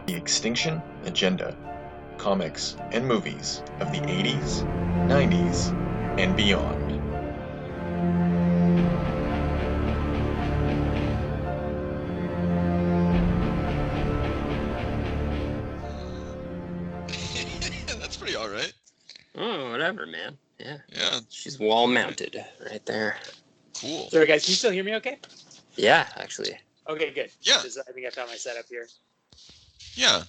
The Extinction Agenda, comics and movies of the 80s, 90s, and beyond. That's pretty all right. Oh, whatever, man. Yeah. Yeah. She's wall mounted right there. Cool. Sorry, guys. Can you still hear me okay? Yeah, actually. Okay, good. Yeah. I think I found my setup here. Yeah.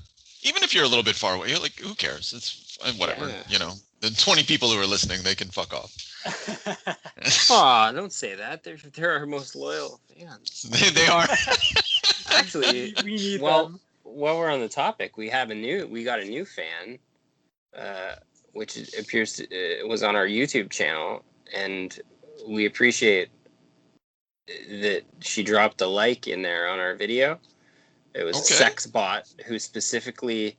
Even if you're a little bit far away, like, who cares? It's whatever. Yeah. You know, the 20 people who are listening, they can fuck off. Aw, don't say that. They're our most loyal fans. They are. Actually, we need well, them. while we're on the topic, we got a new fan, which was on our YouTube channel, and we appreciate that she dropped a like in there on our video. It was a sex bot who specifically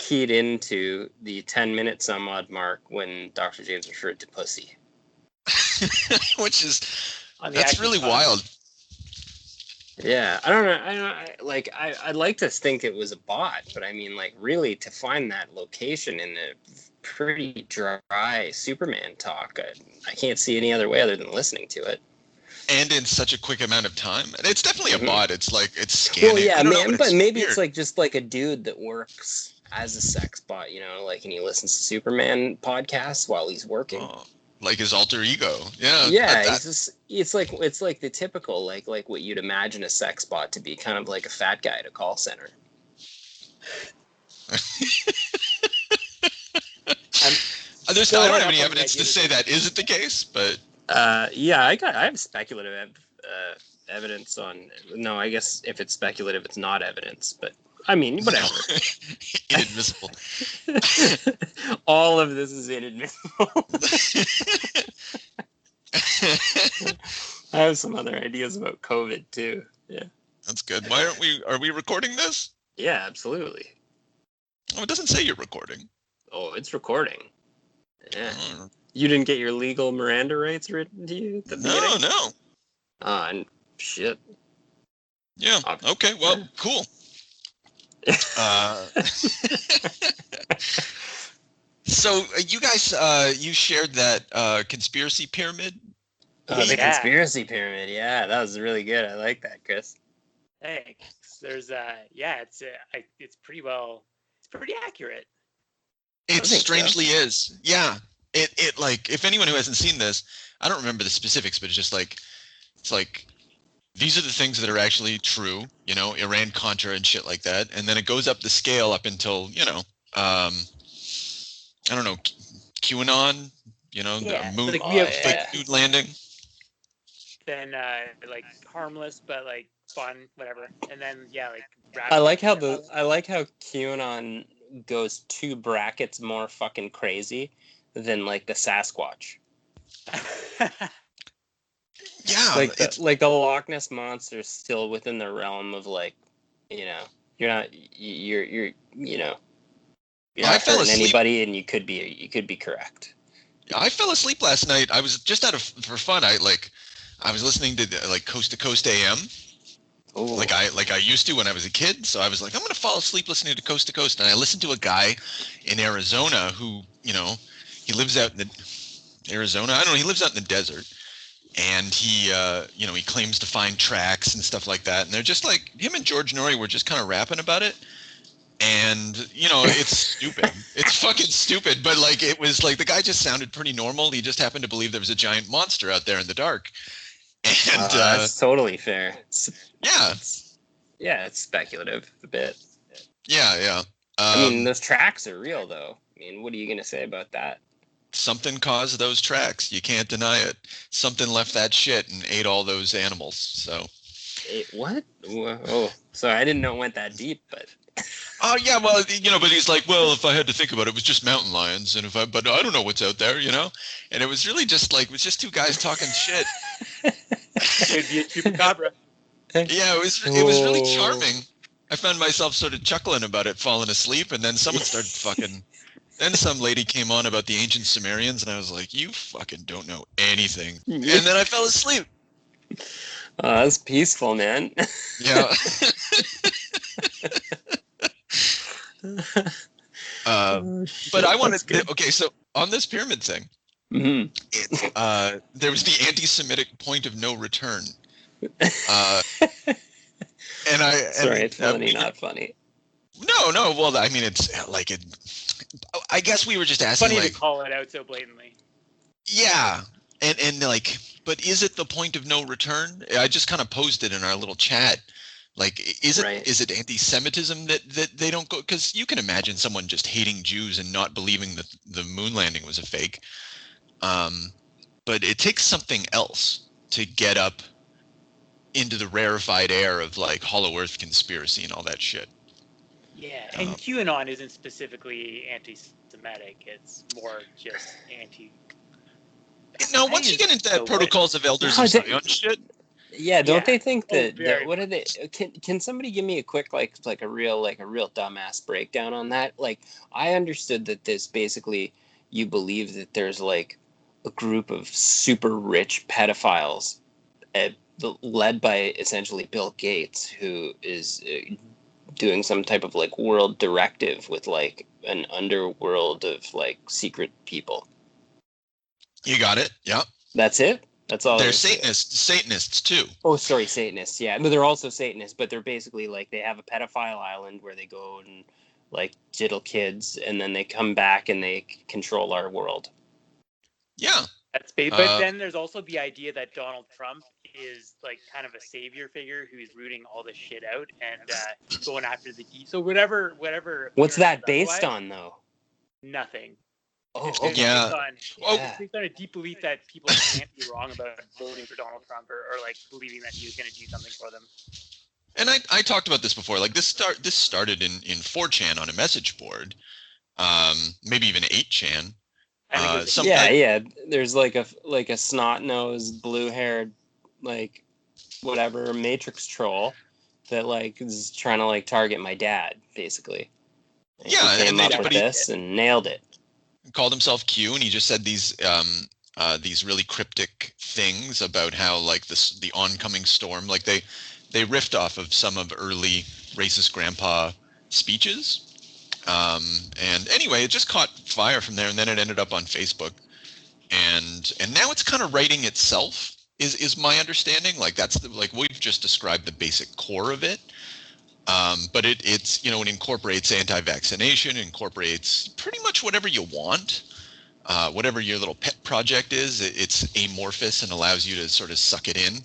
keyed into the 10-minute some odd mark when Dr. James referred to pussy. Which is, that's really wild. Yeah, I don't know. I'd like to think it was a bot, but I mean, like, really, to find that location in a pretty dry Superman talk, I can't see any other way other than listening to it. And in such a quick amount of time. And it's definitely a bot. It's like, it's scanning. Well, yeah, but maybe weird. it's like just like a dude that works as a sex bot, you know, like, and he listens to Superman podcasts while he's working. Oh, like his alter ego. Yeah. Yeah, it's like the typical like what you'd imagine a sex bot to be, kind of like a fat guy at a call center. I don't have any evidence to say that isn't the case, but yeah, I have speculative evidence on. No, I guess if it's speculative, it's not evidence. But I mean, whatever. Inadmissible. All of this is inadmissible. I have some other ideas about COVID too. Yeah, that's good. Why aren't we? Are we recording this? Yeah, absolutely. Oh, it doesn't say you're recording. Oh, it's recording. Yeah. You didn't get your legal Miranda rights written to you at the beginning? No. And shit. Yeah. Okay. Well, cool. So you guys, you shared that conspiracy pyramid. The conspiracy pyramid. Yeah, that was really good. I like that, Chris. Thanks. There's it's pretty accurate. It strangely is. Yeah. It like, if anyone who hasn't seen this, I don't remember the specifics, but it's like these are the things that are actually true, you know, Iran-Contra and shit like that. And then it goes up the scale up until, you know, I don't know, QAnon, you know, the moon, fake moon landing. Then like harmless but like fun, whatever. And then like I like how QAnon goes 2 brackets more fucking crazy than like the Sasquatch. Yeah, like the Loch Ness monster is still within the realm of, like, you know, you're not hurting anybody, and you could be correct. I fell asleep last night. I was just for fun. I was listening to like Coast to Coast AM. Ooh. Like I used to when I was a kid. So I was like, I'm gonna fall asleep listening to Coast to Coast, and I listened to a guy in Arizona who, you know, he lives out in the Arizona. I don't know. He lives out in the desert. And he, you know, he claims to find tracks and stuff like that. And they're just like, him and George Norrie were just kind of rapping about it. And, you know, it's stupid. It's fucking stupid. But, like, it was like the guy just sounded pretty normal. He just happened to believe there was a giant monster out there in the dark. And that's totally fair. It's speculative a bit. Yeah. I mean, those tracks are real, though. I mean, what are you going to say about that? Something caused those tracks. You can't deny it. Something left that shit and ate all those animals. So. What? Oh, sorry, I didn't know it went that deep, but. Oh yeah, well, you know, but he's like, well, if I had to think about it, it was just mountain lions, and but I don't know what's out there, you know. And it was really just like, it was just 2 guys talking shit. It'd be a chupacabra. Yeah, it was really charming. I found myself sort of chuckling about it, falling asleep, and then someone started fucking. Then some lady came on about the ancient Sumerians, and I was like, you fucking don't know anything. And then I fell asleep. That's peaceful, man. Yeah. But I wanted good. okay, so on this pyramid thing, Mhm. there was the anti-Semitic point of no return. Uh, and Sorry, it's funny, we were, not funny. no. Well, I mean, it's like it. I guess we were just asking, Funny to like, call it out so blatantly. yeah, and like, but is it the point of no return? I just kind of posed it in our little chat. Like, Right. is it anti-Semitism that they don't go? Because you can imagine someone just hating Jews and not believing that the moon landing was a fake. But it takes something else to get up into the rarefied air of like Hollow Earth conspiracy and all that shit. Yeah, and QAnon isn't specifically anti-Semitic. It's more just anti. Now, once you get into that So Protocols of Elders No, of Zion shit, Yeah, don't they think Oh, that very what are much. they? Can somebody give me a quick like a real dumbass breakdown on that? Like, I understood that this basically you believe that there's like a group of super rich pedophiles, led by essentially Bill Gates, who is doing some type of like world directive with like an underworld of like secret people. you got it. Yeah, That's it. That's all. they're Satanists too. Oh, sorry, Satanists. Yeah, no, they're also Satanists, but they're basically like they have a pedophile island where they go and like diddle kids, and then they come back and they control our world. Yeah. That's big. But then there's also the idea that Donald Trump is like kind of a savior figure who's rooting all this shit out and going after the key. So whatever. What's that based on, though? Nothing. Oh, It's okay. Yeah. Yeah. based on a deep belief that people can't be wrong about voting for Donald Trump or like believing that he was going to do something for them. And I talked about this before. Like this started in 4chan on a message board, maybe even 8chan. I think it was Yeah. There's like a snot nosed, blue haired, like whatever matrix troll that like is trying to like target my dad, basically. And Yeah, he came up with he this and nailed it. called himself Q, and he just said these really cryptic things about how like the oncoming storm, like they riffed off of some of early racist grandpa speeches. And anyway, it just caught fire from there, and then it ended up on Facebook, and now it's kind of writing itself. Is my understanding. Like that's like we've just described the basic core of it. But it's it incorporates anti-vaccination, incorporates pretty much whatever you want, whatever your little pet project is. It's amorphous and allows you to sort of suck it in.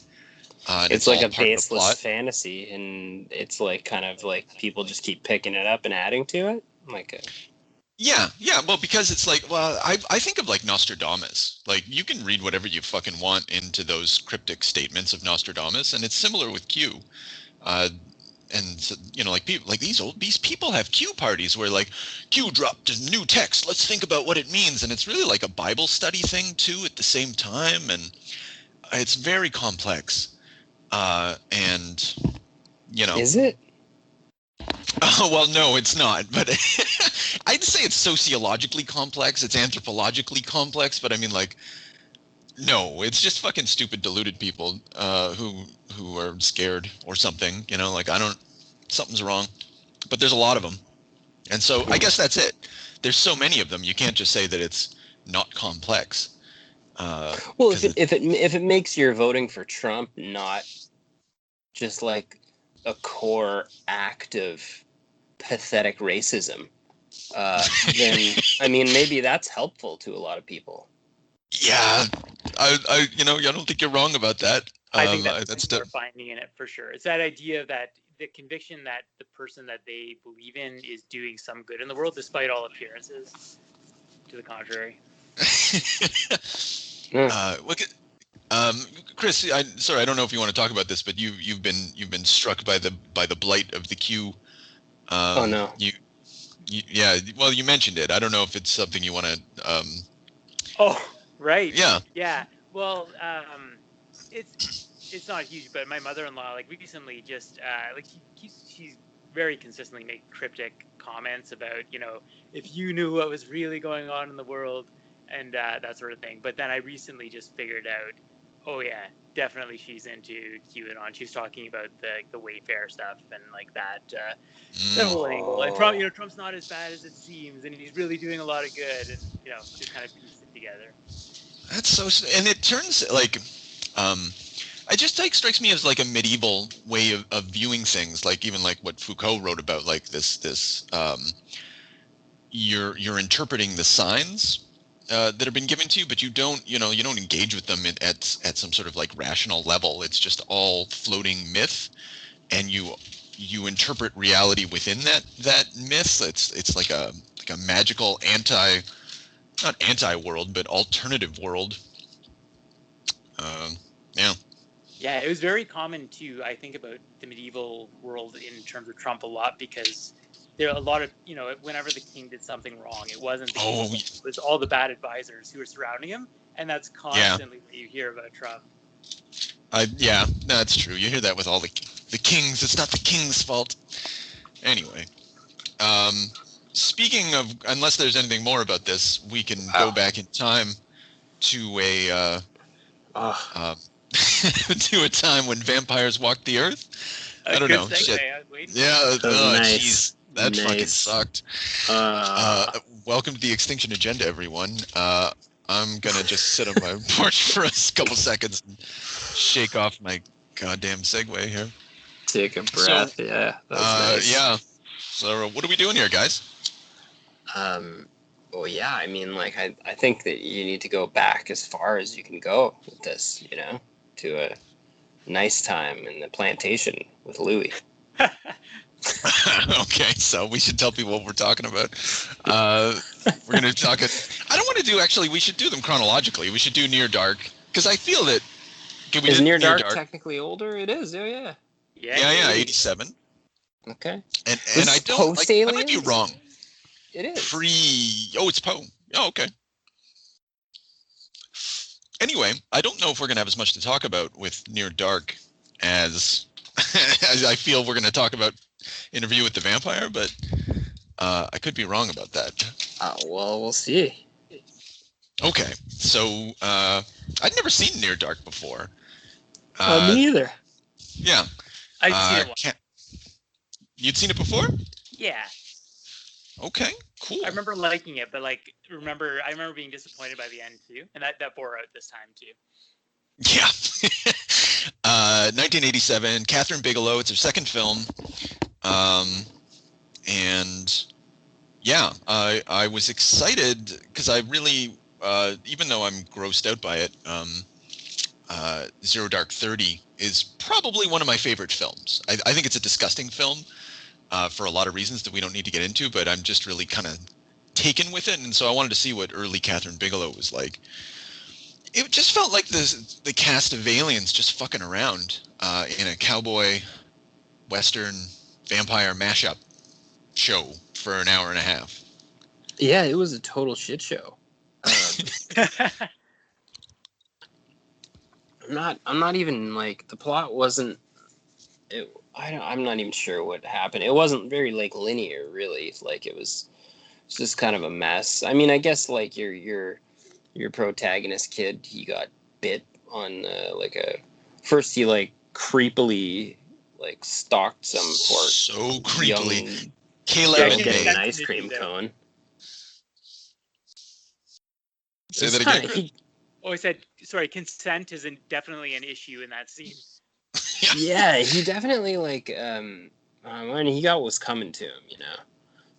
And it's like all a part of the baseless plot. fantasy, and it's like kind of like people just keep picking it up and adding to it. Yeah. Well, because it's like, well, I think of like Nostradamus. Like you can read whatever you fucking want into those cryptic statements of Nostradamus, and it's similar with Q. And like people like these people have Q parties where like Q dropped a new text. Let's think about what it means, and it's really like a Bible study thing too at the same time, and it's very complex. And Is it? Oh, well, no, it's not. But I'd say it's sociologically complex. It's anthropologically complex. But I mean, like, no, it's just fucking stupid, deluded people who are scared or something. Like something's wrong. But there's a lot of them, and so I guess that's it. There's so many of them. You can't just say that it's not complex. Well, if it makes your voting for Trump not just like a core act of pathetic racism, then I mean maybe that's helpful to a lot of people. Yeah, I don't think you're wrong about that. I think that's what we're finding in it for sure. It's that idea that the conviction that the person that they believe in is doing some good in the world, despite all appearances to the contrary. Look at Chris. Sorry, I don't know if you want to talk about this, but you've been struck by the blight of the Q. Oh no. Yeah. Well, you mentioned it. I don't know if it's something you want to. Oh right. Yeah. Yeah. Well, it's not huge, but my mother-in-law like recently just like she's very consistently make cryptic comments about if you knew what was really going on in the world and that sort of thing. But then I recently just figured out, oh yeah, definitely she's into QAnon. She's talking about the Wayfair stuff and like that whole angle. And Trump, Trump's not as bad as it seems, and he's really doing a lot of good, and just kind of piece it together. That's so, and it turns like, it just like strikes me as like a medieval way of viewing things, like even like what Foucault wrote about, like this you're interpreting the signs that have been given to you, but you don't engage with them at some sort of like rational level. It's just all floating myth, and you interpret reality within that myth. It's like a magical not anti-world, but alternative world. Yeah, it was very common too. I think about the medieval world in terms of Trump a lot, because there are a lot of, whenever the king did something wrong, it wasn't the king, it was all the bad advisors who were surrounding him, and that's constantly what you hear about Trump. Yeah, that's true. You hear that with all the kings. It's not the king's fault. Anyway, speaking of, unless there's anything more about this, we can go back in time to a to a time when vampires walked the earth. I don't know. Shit. Yeah. Jeez. That fucking sucked. Welcome to the Extinction Agenda, everyone. I'm gonna just sit on my porch for a couple seconds and shake off my goddamn segue here. Take a breath. So, yeah. That's nice. Yeah. So what are we doing here, guys? Well, yeah. I mean, like, I think that you need to go back as far as you can go with this. To a nice time in the plantation with Louis. Okay, so we should tell people what we're talking about. We're going to talk I don't want to do, actually, we should do them chronologically. We should do Near Dark, because I feel that... Is Near Dark technically older? It is, yeah. Yeah, 87. Okay. And I don't... I might be wrong. It is. It's Poe. Oh, okay. Anyway, I don't know if we're going to have as much to talk about with Near Dark as I feel we're going to talk about Interview with the Vampire, but I could be wrong about that. Well, we'll see. Okay, so I'd never seen Near Dark before. Me either. Yeah. I've seen it once. You'd seen it before? Yeah. Okay, cool. I remember liking it, but I remember being disappointed by the end too, and that bore out this time too. Yeah. 1987, Kathryn Bigelow. It's her second film. And yeah, I was excited because I really, even though I'm grossed out by it, Zero Dark 30 is probably one of my favorite films. I think it's a disgusting film for a lot of reasons that we don't need to get into, but I'm just really kind of taken with it. And so I wanted to see what early Kathryn Bigelow was like. It just felt like the cast of aliens just fucking around in a cowboy, western, vampire mashup show for an hour and a half. Yeah, it was a total shit show. I'm not even like, the plot wasn't. I'm not even sure what happened. It wasn't very linear, really. It was just kind of a mess. I mean, I guess your protagonist kid, he got bit on first he creepily stalked some poor so creepily young Caleb getting an ice cream cone. Say that again. He said, sorry, consent is definitely an issue in that scene. Yeah, he definitely when he got what was coming to him,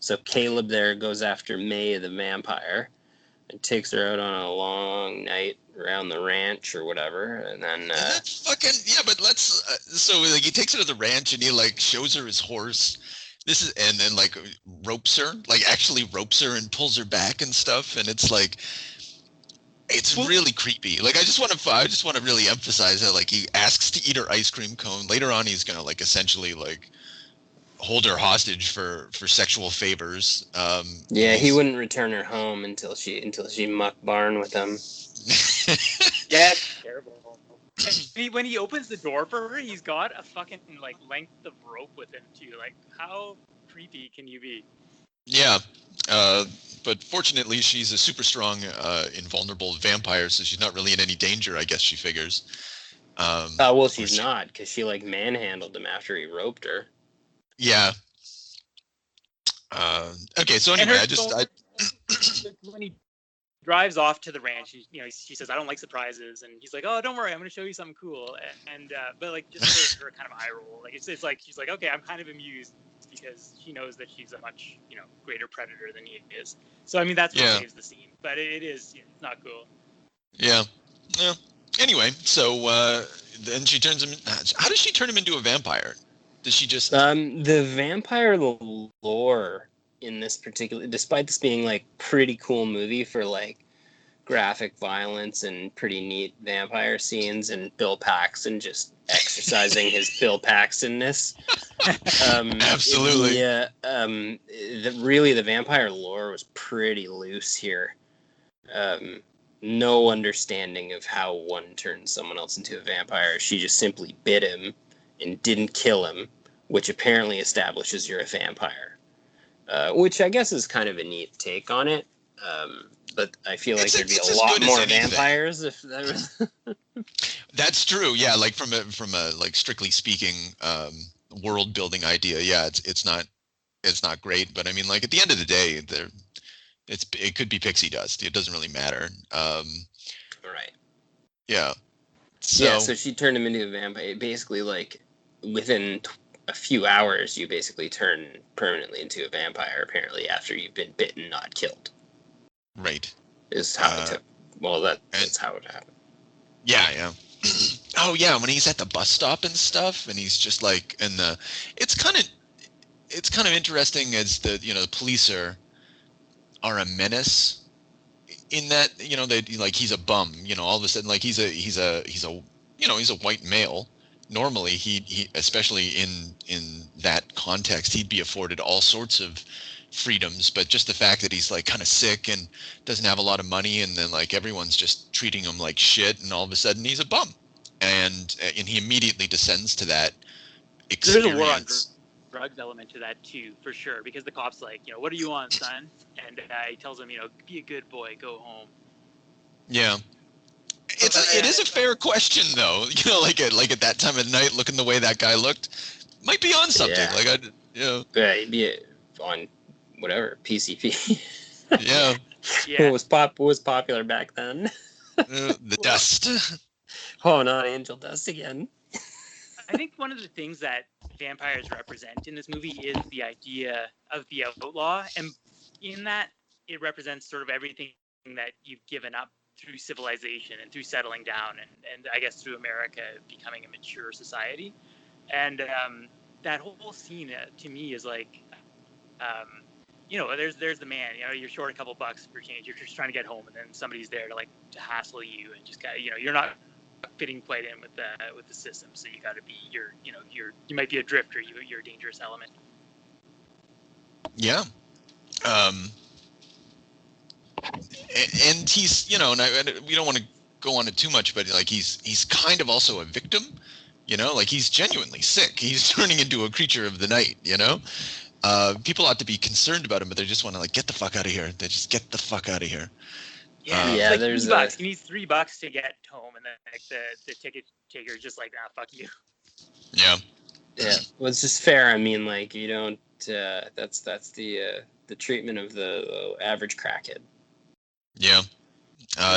So Caleb there goes after May the vampire and takes her out on a long night around the ranch or whatever, and then that's fucking but let's so he takes her to the ranch and he shows her his horse. And then ropes her, actually ropes her and pulls her back and stuff, and it's it's really creepy. I just want to really emphasize that he asks to eat her ice cream cone. Later on, he's gonna essentially hold her hostage for sexual favors. He wouldn't return her home until she muck barn with him. Yeah, it's terrible. And when he opens the door for her, he's got a fucking length of rope with him too. How creepy can you be? Yeah, but fortunately, she's a super strong, invulnerable vampire, so she's not really in any danger, I guess she figures. Well, she's not, because she like manhandled him after he roped her. Yeah. Okay, so anyway, when he drives off to the ranch, she says, "I don't like surprises," and he's like, "Oh, don't worry, I'm going to show you something cool." And but like just her kind of eye roll, like it's like she's like, "Okay, I'm kind of amused," because she knows that she's a much greater predator than he is. So I mean that's what saves the scene, but it is it's not cool. Yeah. Yeah. Anyway, so then she turns him. How does she turn him into a vampire? Does she just? The vampire lore in this particular, despite this being like pretty cool movie for like graphic violence and pretty neat vampire scenes, and Bill Paxton just exercising his Bill Paxtonness. Absolutely. Really, the vampire lore was pretty loose here. No understanding of how one turns someone else into a vampire. She just simply bit him and didn't kill him, which apparently establishes you're a vampire. Which I guess is kind of a neat take on it. But I feel like there'd be a lot more vampires if that was. That's true. Yeah, like from a like strictly speaking world building idea. Yeah, it's not great, but I mean, like at the end of the day, it could be pixie dust. It doesn't really matter. Right. Yeah. So she turned him into a vampire. Basically, like within a few hours, you basically turn permanently into a vampire. Apparently, after you've been bitten, not killed. Right. Is how it took. Well, that's how it happened. Yeah. Oh yeah, when he's at the bus stop and stuff, and he's just like, it's kind of interesting as the the police are a menace in that they like he's a bum, all of a sudden like he's a white male. Normally he especially in that context he'd be afforded all sorts of freedoms, but just the fact that he's like kind of sick and doesn't have a lot of money, and then like everyone's just treating him like shit, and all of a sudden he's a bum, and he immediately descends to that experience. There's a war on drugs element to that too, for sure, because the cop's like, what are you on, son? And he tells him, be a good boy, go home. Yeah. It is a fair question though, like at that time of night, looking the way that guy looked, might be on something. Yeah. Yeah, he'd be on whatever PCP. Yeah. What was popular back then? The dust. Oh, not angel dust again. I think one of the things that vampires represent in this movie is the idea of the outlaw, and in that it represents sort of everything that you've given up through civilization and through settling down, and I guess through America becoming a mature society. And that whole scene to me is like, there's the man, you're short a couple bucks for change, you're just trying to get home, and then somebody's there to hassle you, and just you're not fitting quite in with the system, so you got to be you might be a drifter, you're a dangerous element. Yeah. And he's we don't want to go on it too much, but like he's kind of also a victim, like he's genuinely sick, he's turning into a creature of the night. People ought to be concerned about him, but they just want to like get the fuck out of here. They just get the fuck out of here. Like there's $3. He needs $3 to get home, and then like the ticket taker is just like, fuck you. Yeah. Well, it's just fair. I mean, like you don't. That's the treatment of the average crackhead. Yeah.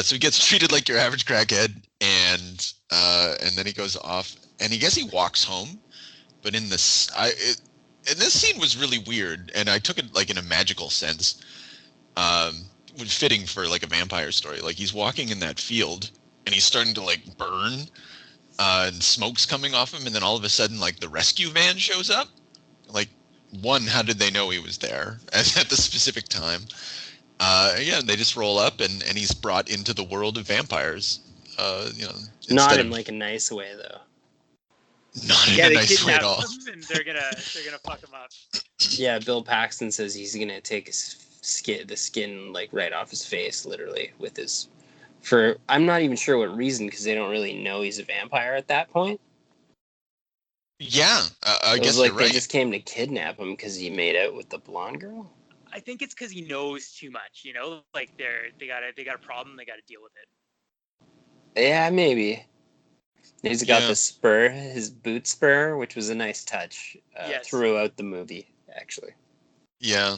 So he gets treated like your average crackhead, and then he goes off, and I guess he walks home. But in this scene was really weird, and I took it like in a magical sense. Fitting for like a vampire story. Like he's walking in that field and he's starting to like burn, and smoke's coming off him, and then all of a sudden like the rescue van shows up. Like, how did they know he was there at the specific time? They just roll up and he's brought into the world of vampires. Not in like a nice way though. Not in a nice way at all. And they're gonna fuck him up. Yeah, Bill Paxton says he's gonna take the skin like right off his face, literally, with his. For I'm not even sure what reason, because they don't really know he's a vampire at that point. Yeah, I guess like you're right. They just came to kidnap him because he made out with the blonde girl. I think it's because he knows too much. Like they got a problem, they got to deal with it. Yeah, maybe. He's got the spur, his boot spur, which was a nice touch throughout the movie, actually. Yeah.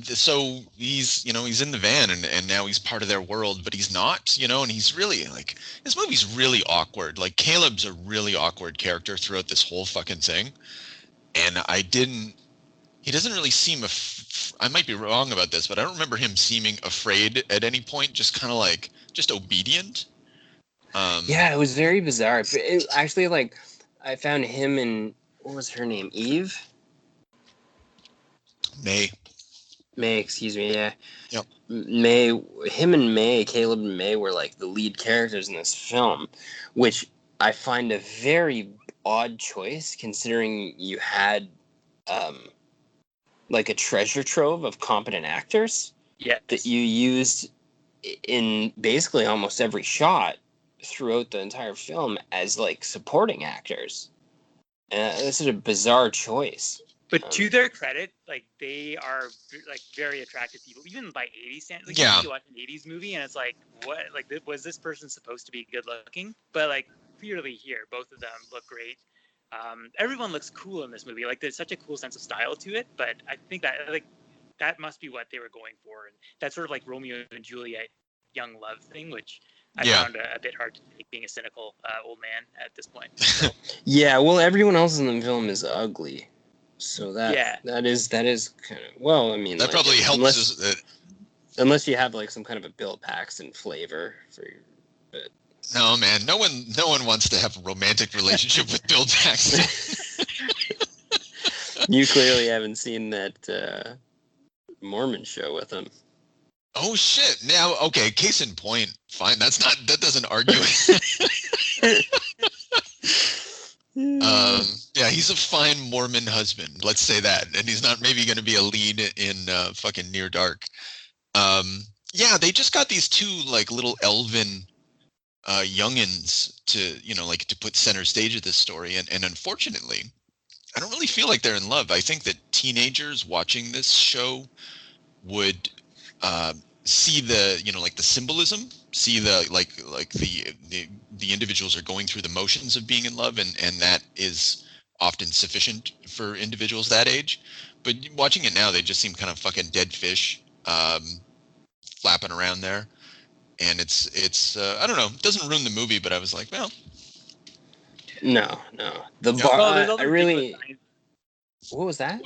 So he's in the van and now he's part of their world, but he's not, and he's really like, this movie's really awkward. Like Caleb's a really awkward character throughout this whole fucking thing. And he doesn't really seem, I might be wrong about this, but I don't remember him seeming afraid at any point, just kind of like, just obedient. Yeah, it was very bizarre. Actually, like, I found him in, what was her name? Eve? May, excuse me, yeah. Yep. Caleb and May were like the lead characters in this film, which I find a very odd choice considering you had like a treasure trove of competent actors that you used in basically almost every shot throughout the entire film as like supporting actors. This is a bizarre choice. But to their credit, like they are like very attractive people, even by 80s standards. Like, you watch an 80s movie and it's like, what? Like, was this person supposed to be good looking? But like clearly here, both of them look great. Everyone looks cool in this movie. Like there's such a cool sense of style to it. But I think that must be what they were going for, and that sort of like Romeo and Juliet, young love thing, which I found a bit hard to take, being a cynical old man at this point. So. Yeah, well, everyone else in the film is ugly. So that is kind of, well, I mean, that like, probably helps unless you have like some kind of a Bill Paxton flavor for your. But. No, man, no one wants to have a romantic relationship with Bill Paxton. You clearly haven't seen that Mormon show with him. Oh shit! Now, okay, case in point. Fine, that doesn't argue. Yeah, he's a fine Mormon husband. Let's say that, and he's not maybe going to be a lead in fucking Near Dark. Yeah, they just got these two like little elven youngins to put center stage of this story, and unfortunately, I don't really feel like they're in love. I think that teenagers watching this show would see the the symbolism, see the like the individuals are going through the motions of being in love, and that is often sufficient for individuals that age. But watching it now, they just seem kind of fucking dead fish, flapping around there, and it's I don't know, it doesn't ruin the movie, but I was like, well, no, the bar. I really. What was that?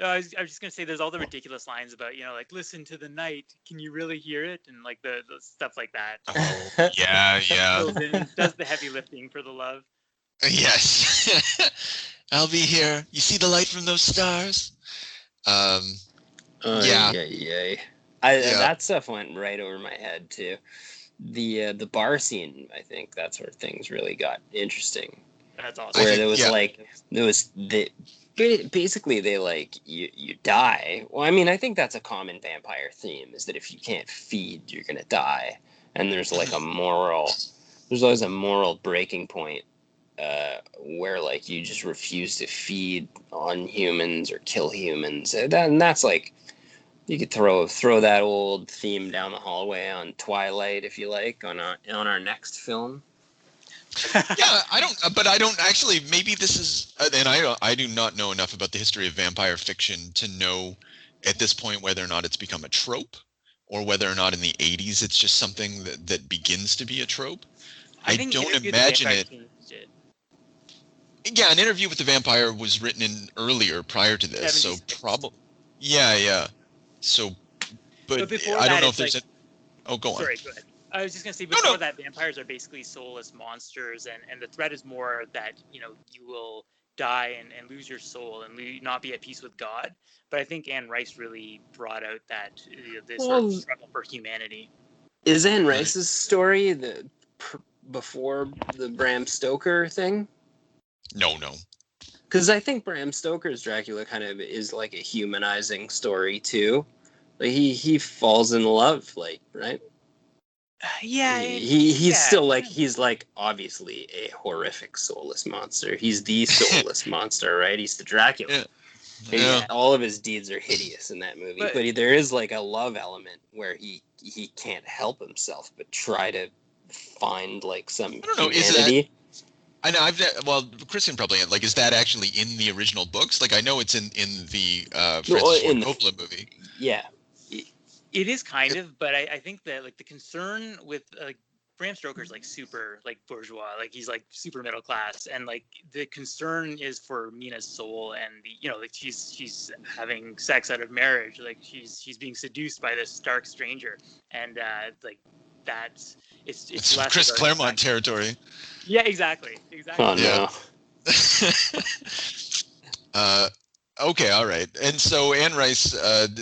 I was just gonna say, there's all the ridiculous lines about like, listen to the night, can you really hear it, and like the stuff like that. Oh, yeah. Does the heavy lifting for the love. Yes. I'll be here. You see the light from those stars? Yeah. That stuff went right over my head too. The bar scene, I think that's where things really got interesting. That's awesome. Where basically they like you die. Well, I mean, I think that's a common vampire theme, is that if you can't feed, you're gonna die. And there's like there's always a moral breaking point where like you just refuse to feed on humans or kill humans. And that's like, you could throw that old theme down the hallway on Twilight if you like, on our next film. Yeah, I don't actually. Maybe this is, and I do not know enough about the history of vampire fiction to know at this point whether or not it's become a trope, or whether or not in the 80s it's just something that begins to be a trope. I don't imagine it. Yeah, an Interview with the Vampire was written in earlier, prior to this, 76. So probably. Yeah. So, but I don't know if there's. Oh, go on. Sorry, go ahead. I was just gonna say, before that, vampires are basically soulless monsters, and the threat is more that you will die and lose your soul and not be at peace with God. But I think Anne Rice really brought out that this sort of struggle for humanity. Is Anne Rice's story before the Bram Stoker thing? No. Because I think Bram Stoker's Dracula kind of is like a humanizing story too. Like he falls in love, like, right? Yeah. He's still like, he's like obviously a horrific soulless monster. He's the soulless monster, right? He's the Dracula. Yeah. All of his deeds are hideous in that movie, but there is like a love element where he can't help himself but try to find like some I don't know. humanity. I know. Well, Kristen probably like. Is that actually in the original books? Like, I know it's in the Francis Ford Coppola movie. Yeah, it is kind of, but I think that like the concern with like Bram Stoker's like super like bourgeois, like he's like super middle class, and like the concern is for Mina's soul, and like she's having sex out of marriage, like she's being seduced by this stark stranger, and like that's it's less Chris Claremont territory. Yeah, exactly. Oh no. Okay, all right. And so Anne Rice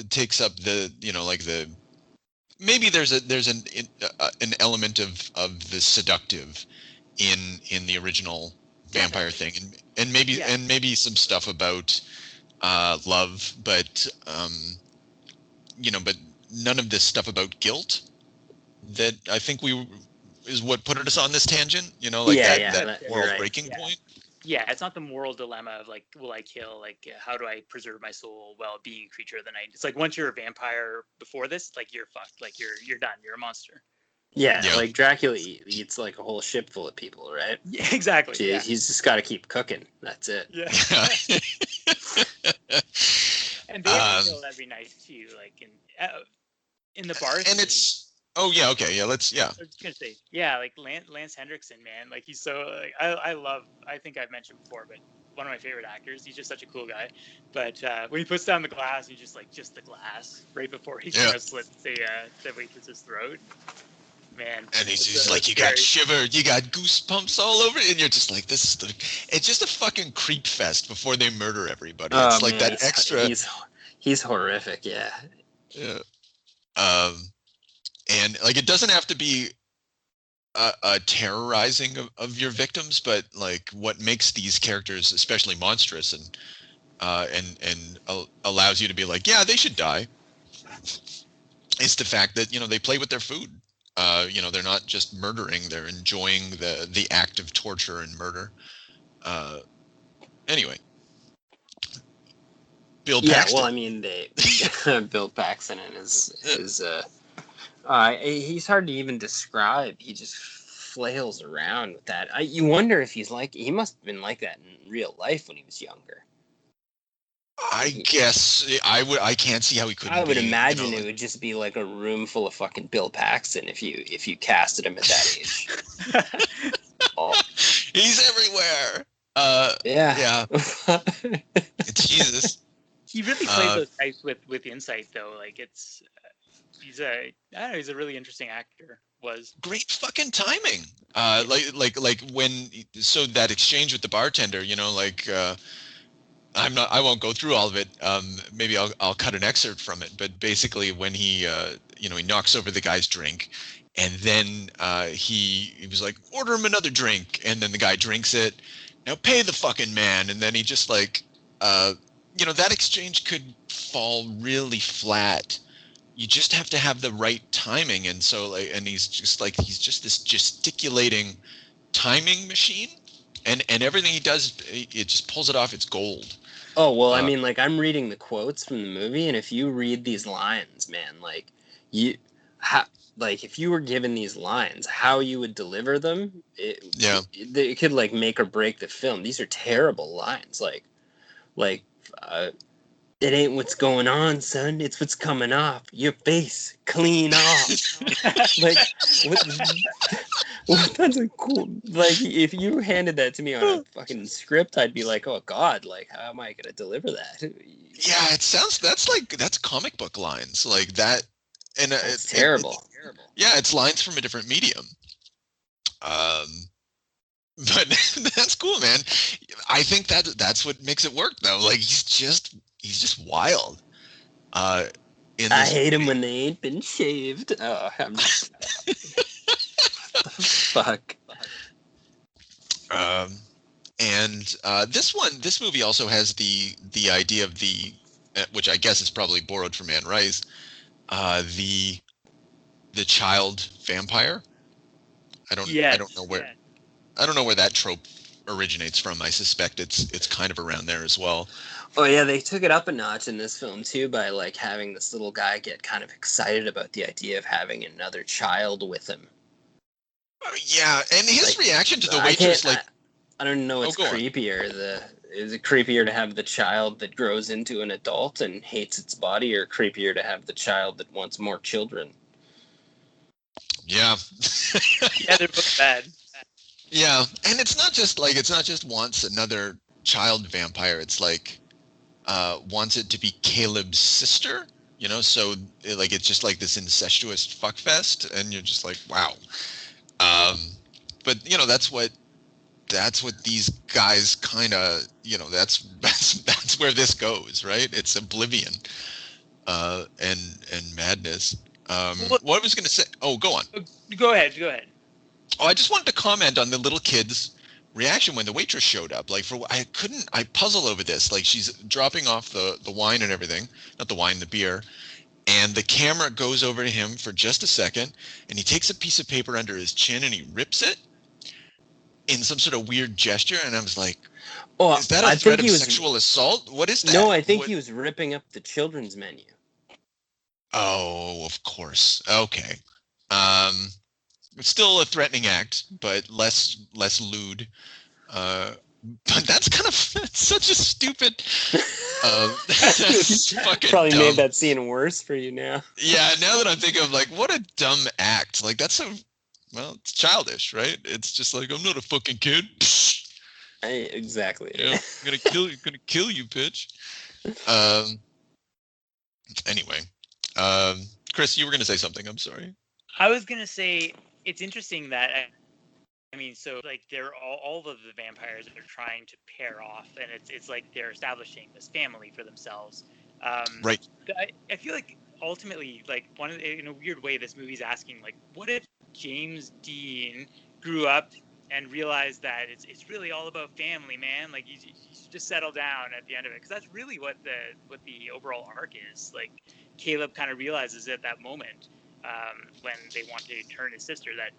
takes up the maybe there's an element of the seductive in the original vampire thing, and maybe some stuff about love, but but none of this stuff about guilt that I think is what put us on this tangent, that moral breaking point. Yeah, it's not the moral dilemma of like, will I kill? Like, how do I preserve my soul while being a creature of the night? It's like once you're a vampire before this, like you're fucked. Like you're done. You're a monster. Yeah, like Dracula eats like a whole ship full of people, right? Yeah, exactly. He's just got to keep cooking. That's it. Yeah. And they have to kill every night too, like in the bars. And it's. Oh yeah, okay, yeah. Let's. Yeah. I was just gonna say, yeah, like Lance Henriksen, man, like he's so. Like, I think I've mentioned before, but one of my favorite actors. He's just such a cool guy. But when he puts down the glass, he's just the glass right before he slits the waitress's throat. Man. And he's like, you got shivered, you got goosebumps all over it, and you're just like, it's just a fucking creep fest before they murder everybody. It's like that extra. He's horrific, yeah. Yeah. And like it doesn't have to be a terrorizing of your victims, but like what makes these characters especially monstrous and allows you to be like, yeah, they should die. It's the fact that they play with their food. They're not just murdering; they're enjoying the act of torture and murder. Anyway, Bill Paxton. Yeah, well, I mean, Bill Paxton is he's hard to even describe. He just flails around with that. You wonder if he must have been like that in real life when he was younger. I guess I can't see how he couldn't. I would imagine it would just be like a room full of fucking Bill Paxton if you casted him at that age. He's everywhere. Yeah. It's Jesus. He really plays those types with insight, though. Like he's a really interesting actor. Was great fucking timing. Like when that exchange with the bartender, I won't go through all of it. Maybe I'll cut an excerpt from it. But basically, when he he knocks over the guy's drink, and then he was like, order him another drink, and then the guy drinks it. Now pay the fucking man, and then he just like, that exchange could fall really flat. You just have to have the right timing, and so and he's just this gesticulating timing machine. And everything he does, it just pulls it off. It's gold. Oh, well, I mean, like, I'm reading the quotes from the movie, and if you read these lines, man, like, if you were given these lines, how you would deliver them, it could, like, make or break the film. These are terrible lines. Like, it ain't what's going on, son. It's what's coming off. Your face, clean off. Like, that's a cool. Like, if you handed that to me on a fucking script, I'd be like, oh God, like, how am I gonna deliver that? Yeah, that's comic book lines like that, and it's terrible. Yeah, it's lines from a different medium. But that's cool, man. I think that's what makes it work, though. Like he's just wild. I hate him when they ain't been shaved. Oh, I'm just... Fuck. And this movie also has the idea of which I guess is probably borrowed from Anne Rice, the child vampire. I don't know where that trope originates from. I suspect it's kind of around there as well. Oh yeah, they took it up a notch in this film too by like having this little guy get kind of excited about the idea of having another child with him. Yeah, and his Like, reaction to the I waitress, can't. like, I don't know. It's go on. creepier. Is it creepier to have the child that grows into an adult and hates its body, or creepier to have the child that wants more children? Yeah. Yeah, they're both bad. Yeah, and it's not just wants another child vampire. It's like wants it to be Caleb's sister. So it's just like this incestuous fuckfest, and you're just like, wow. But that's what these guys kind of, that's where this goes, right? It's oblivion, and madness. What I was gonna say? Oh, go on. Go ahead. Oh, I just wanted to comment on the little kid's reaction when the waitress showed up. Like, I puzzle over this. Like, she's dropping off the wine and everything, not the wine, the beer, and the camera goes over to him for just a second, and he takes a piece of paper under his chin and he rips it in some sort of weird gesture, and I was like, Oh, is that a threat of sexual assault? What is that? No, I think he was ripping up the children's menu. Oh, of course. Okay. Still a threatening act, but less lewd. But that's kind of such a stupid. That's fucking probably dumb. made that scene worse for you now. Yeah, now that I'm thinking of, like, what a dumb act. Like, that's it's childish, right? It's just like, I'm not a fucking kid. Exactly. Yeah, I'm gonna kill you, bitch. Anyway, Chris, you were gonna say something. I'm sorry. I was gonna say it's interesting that so like they're all of the vampires are trying to pair off, and it's like they're establishing this family for themselves. Right. I feel like ultimately, like in a weird way, this movie's asking, like, what if James Dean grew up and realized that it's really all about family, man? Like, you should just settle down at the end of it, because that's really what the overall arc is. Like, Caleb kind of realizes at that moment, when they want to turn his sister, that,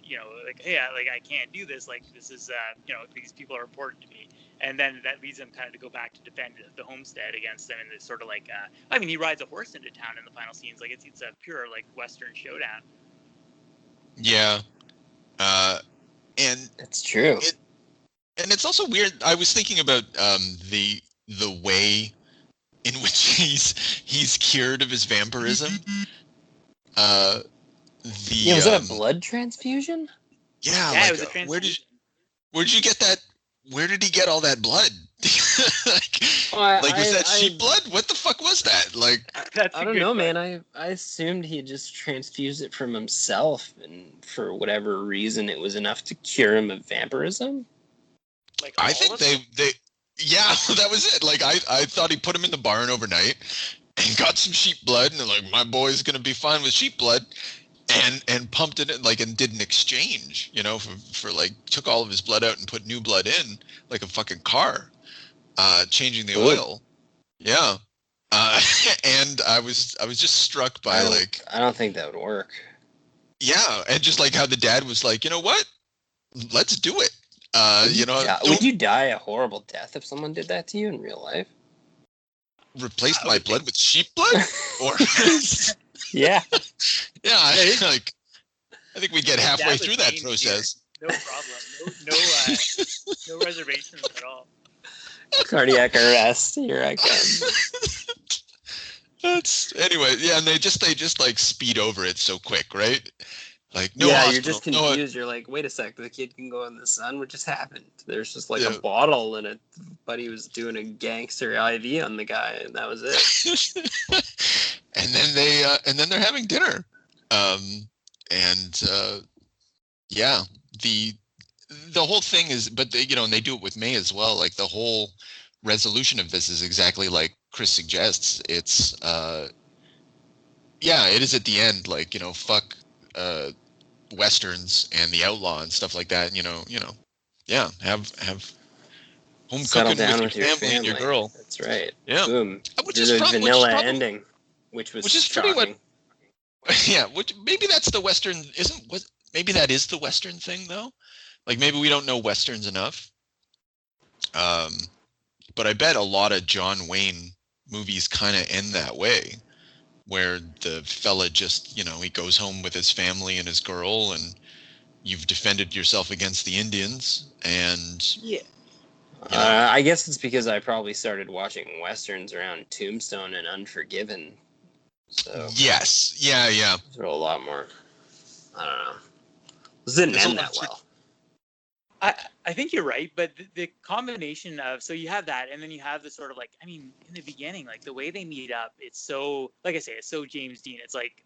like, hey, I can't do this. Like, this is, these people are important to me. And then that leads him kind of to go back to defend the homestead against them. And it's sort of like, he rides a horse into town in the final scenes. Like, it's a pure, like, Western showdown. Yeah. And that's true. And it's also weird. I was thinking about the way in which he's cured of his vampirism. Was that a blood transfusion? Yeah, it was a transfusion. Where did you get that? Where did he get all that blood? Was that sheep blood? What the fuck was that? Like, I don't know, man. I assumed he just transfused it from himself, and for whatever reason, it was enough to cure him of vampirism. Like, I think they yeah, that was it. Like, I thought he put him in the barn overnight and got some sheep blood, and they're like, my boy's gonna be fine with sheep blood, and pumped it in, like, and did an exchange, for like, took all of his blood out and put new blood in, like a fucking car, changing the oil. Yeah. And I was just struck by, I don't think that would work. Yeah, and just like how the dad was like, you know what? Let's do it. Would you die a horrible death if someone did that to you in real life? Replace my blood with sheep blood? Or yeah. Yeah, I think we get halfway through that process. Here. No problem. No reservations at all. Cardiac arrest. Here I come. Anyway, yeah, and they just like speed over it so quick, right? Like, no yeah, hospital, you're just confused. You're like, wait a sec, the kid can go in the sun. What just happened? There's just like a bottle in it. Buddy was doing a gangster IV on the guy, and that was it. And then they're having dinner. Yeah, the whole thing is, but and they do it with May as well. Like, the whole resolution of this is exactly like Chris suggests. It's it is at the end, like, fuck Westerns and the outlaw and stuff like that. Have home Settle cooking down with your family and your girl. That's right. Yeah. Boom. Which is vanilla ending, which was shocking. Pretty what. Yeah. Maybe that's the Western. Maybe that is the Western thing, though. Like, maybe we don't know Westerns enough. But I bet a lot of John Wayne movies kind of end that way, where the fella just, he goes home with his family and his girl, and you've defended yourself against the Indians, and Yeah. you know. I guess it's because I probably started watching westerns around Tombstone and Unforgiven. So Yes. Yeah. there's a lot more. I don't know. This didn't There's a end lot that of- well. I think you're right, but the combination of, so you have that, and then you have the sort of like, I mean, in the beginning, like the way they meet up, it's so, like I say, it's so James Dean. It's like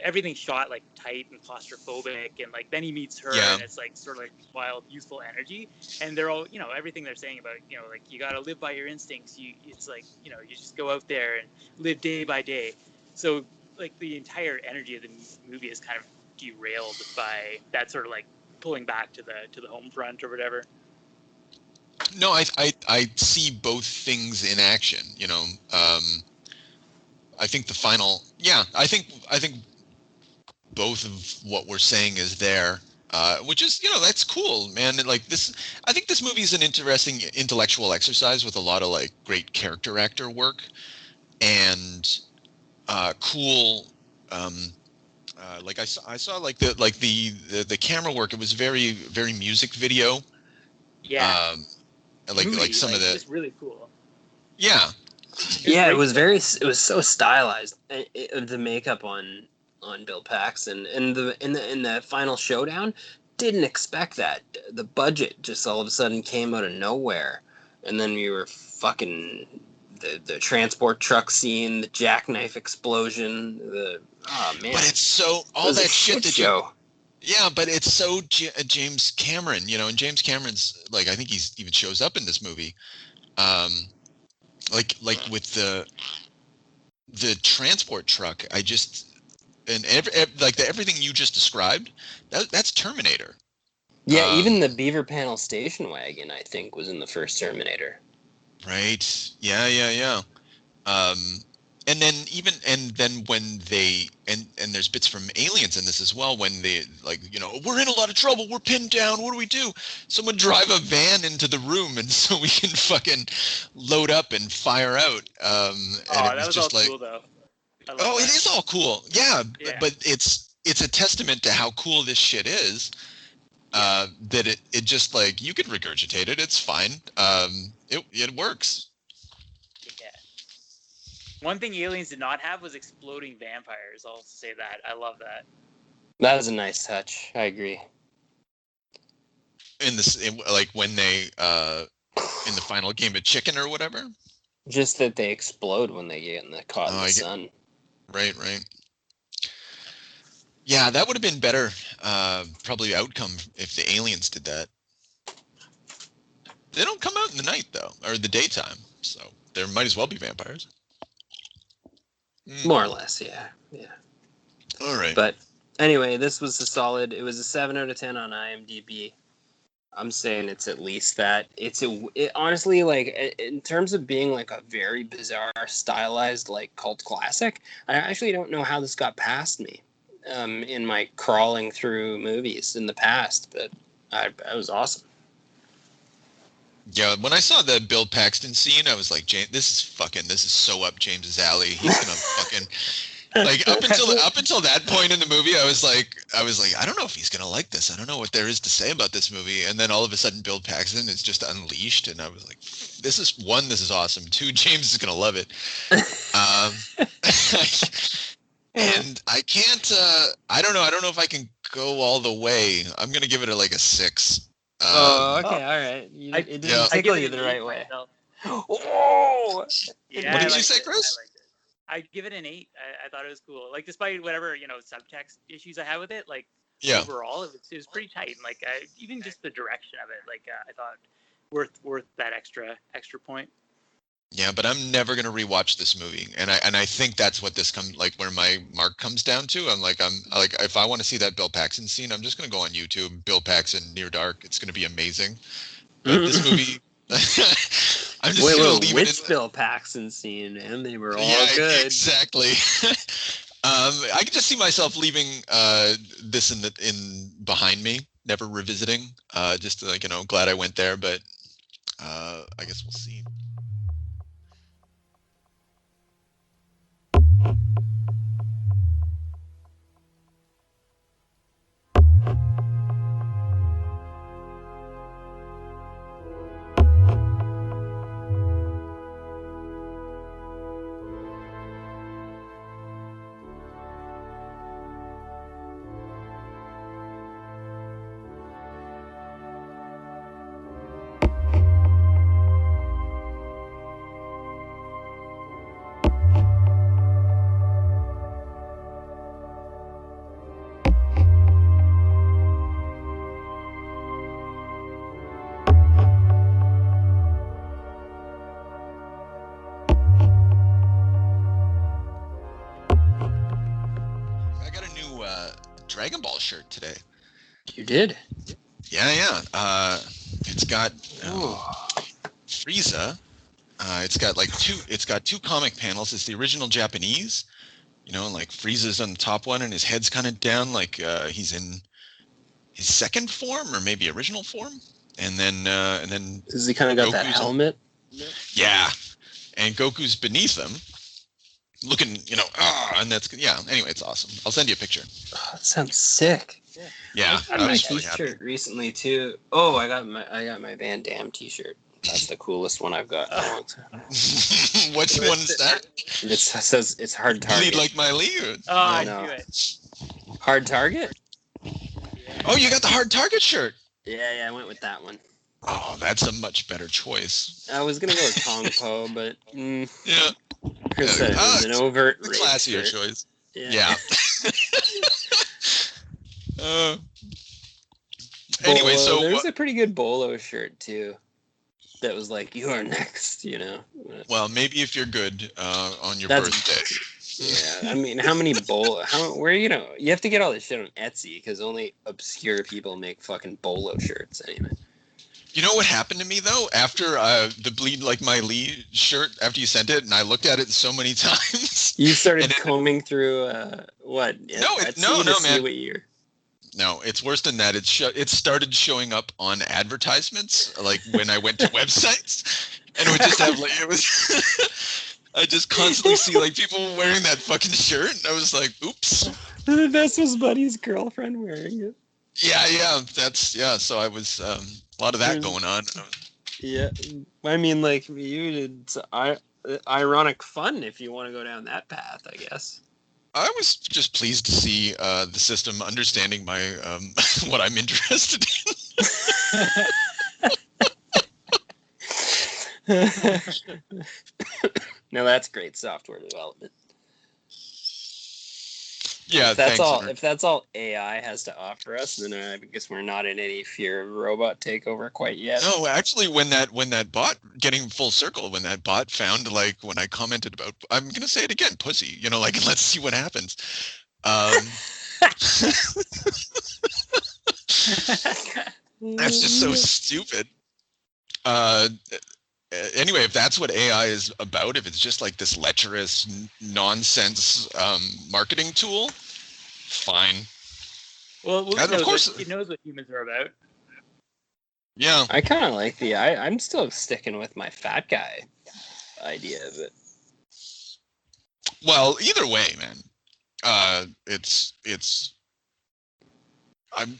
everything's shot like tight and claustrophobic, and like then he meets her, Yeah. and it's like sort of like wild, youthful energy, and they're all, you know, everything they're saying about, you know, like you got to live by your instincts. It's like, you know, you just go out there and live day by day. So like the entire energy of the movie is kind of derailed by that sort of like pulling back to the home front or whatever. No, I see both things in action. You know, I think the final. Yeah, I think both of what we're saying is there, which is, you know, that's cool, man. And like this, I think this movie is an interesting intellectual exercise with a lot of like great character actor work and cool. Like I saw like the camera work. It was very music video. Yeah, Like moody, some of the just really cool. yeah. Yeah, it was so stylized. The makeup on Bill Paxton and in the final showdown, didn't expect that. The budget just all of a sudden came out of nowhere, and then we were fucking the transport truck scene, the jackknife explosion, oh man. But it's so all that shit that show. Yeah, but it's so James Cameron, you know, and James Cameron's like, I think he's even shows up in this movie. Like with the transport truck, I just and everything you just described, that's Terminator. Yeah, even the beaver panel station wagon, I think, was in the first Terminator. Right. Yeah. And then when they and there's bits from Aliens in this as well, when they like, you know, we're in a lot of trouble, we're pinned down, what do we do? Someone drive a van into the room and so we can fucking load up and fire out. And Oh, it that was just all like, cool though. oh, it is all cool. Yeah, Yeah. but it's a testament to how cool this shit is. That it just like, you could regurgitate it, it's fine. It works. Yeah. One thing Aliens did not have was exploding vampires. I'll say that. I love that. That was a nice touch. I agree. Like when they in the final game of chicken or whatever. Just that they explode when they get caught in the sun. Right. Yeah, that would have been better. Probably outcome if the aliens did that. They don't come out in the night though, or the daytime, so there might as well be vampires. More or less, yeah. All right. But anyway, this was it was a 7 out of 10 on IMDb. I'm saying it's at least that. It honestly, like, in terms of being like a very bizarre, stylized, like, cult classic, I actually don't know how this got past me in my crawling through movies in the past, but it was awesome. Yeah, when I saw the Bill Paxton scene, I was like, this is so up James's alley. He's gonna fucking like up until that point in the movie, I was like, I don't know if he's gonna like this. I don't know what there is to say about this movie. And then all of a sudden, Bill Paxton is just unleashed, and I was like, this is awesome. 2, James is gonna love it. And I can't. I don't know if I can go all the way. I'm gonna give it a 6. Okay, all right. It didn't tickle you the right way. Oh! Yeah, What did you say, Chris? I give it an 8. I thought it was cool. Like, despite whatever, you know, subtext issues I had with it, like, overall, it was pretty tight. And, like, even just the direction of it, like, I thought worth that extra point. Yeah, but I'm never gonna rewatch this movie, and I think that's what this comes like where my mark comes down to. I'm like if I want to see that Bill Paxton scene, I'm just gonna go on YouTube, Bill Paxton Near Dark. It's gonna be amazing. But this movie, I'm just gonna leave which Bill Paxton scene, man? They were all good. Exactly. I can just see myself leaving this in behind me, never revisiting. Just like, you know, glad I went there, but I guess we'll see. Dragon Ball shirt today. You did? Yeah. It's got Frieza. It's got two comic panels. It's the original Japanese. Like Frieza's on the top one, and his head's kind of down, like he's in his second form or maybe original form. And then Has he kind of got that helmet? Yeah, and Goku's beneath him, looking, and that's Anyway, it's awesome. I'll send you a picture. Oh, that sounds sick. Yeah, I got my T-shirt recently too. Oh, I got my Van Damme T-shirt. That's the coolest one I've got in a long time. What one is that? It says it's hard target. Lead like my lead. Oh, I knew it. Hard target? Yeah. Oh, you got the hard target shirt. Yeah, I went with that one. Oh, that's a much better choice. I was gonna go with Tong Po, but yeah, it's an overt classier shirt. choice. Yeah. Anyway, so there's a pretty good Bolo shirt too. That was like, you are next, Well, maybe if you're good on your birthday. Yeah, I mean, how many where you have to get all this shit on Etsy because only obscure people make fucking Bolo shirts anyway. You know what happened to me though after the Bleed Like My Lee shirt? After you sent it, and I looked at it so many times. You started combing through what? No, man. What No, it's worse than that. It started showing up on advertisements, like when I went to websites, and it would just have like it was. I just constantly see like people wearing that fucking shirt, and I was like, "Oops." That's his buddy's girlfriend wearing it. Yeah. So I was a lot of that going on. Yeah, I mean, like it's ironic fun if you want to go down that path, I guess. I was just pleased to see the system understanding my what I'm interested in. No, that's great software development. Yeah, if that's all AI has to offer us, then I guess we're not in any fear of robot takeover quite yet. No, actually, when that bot, getting full circle, when that bot found, like, when I commented about, I'm gonna say it again, pussy, like, let's see what happens. That's just so stupid. Anyway, if that's what AI is about, if it's just like this lecherous nonsense marketing tool, fine. Well, of course, it knows what humans are about. Yeah, I kind of like I'm still sticking with my fat guy idea of it. Well, either way, man,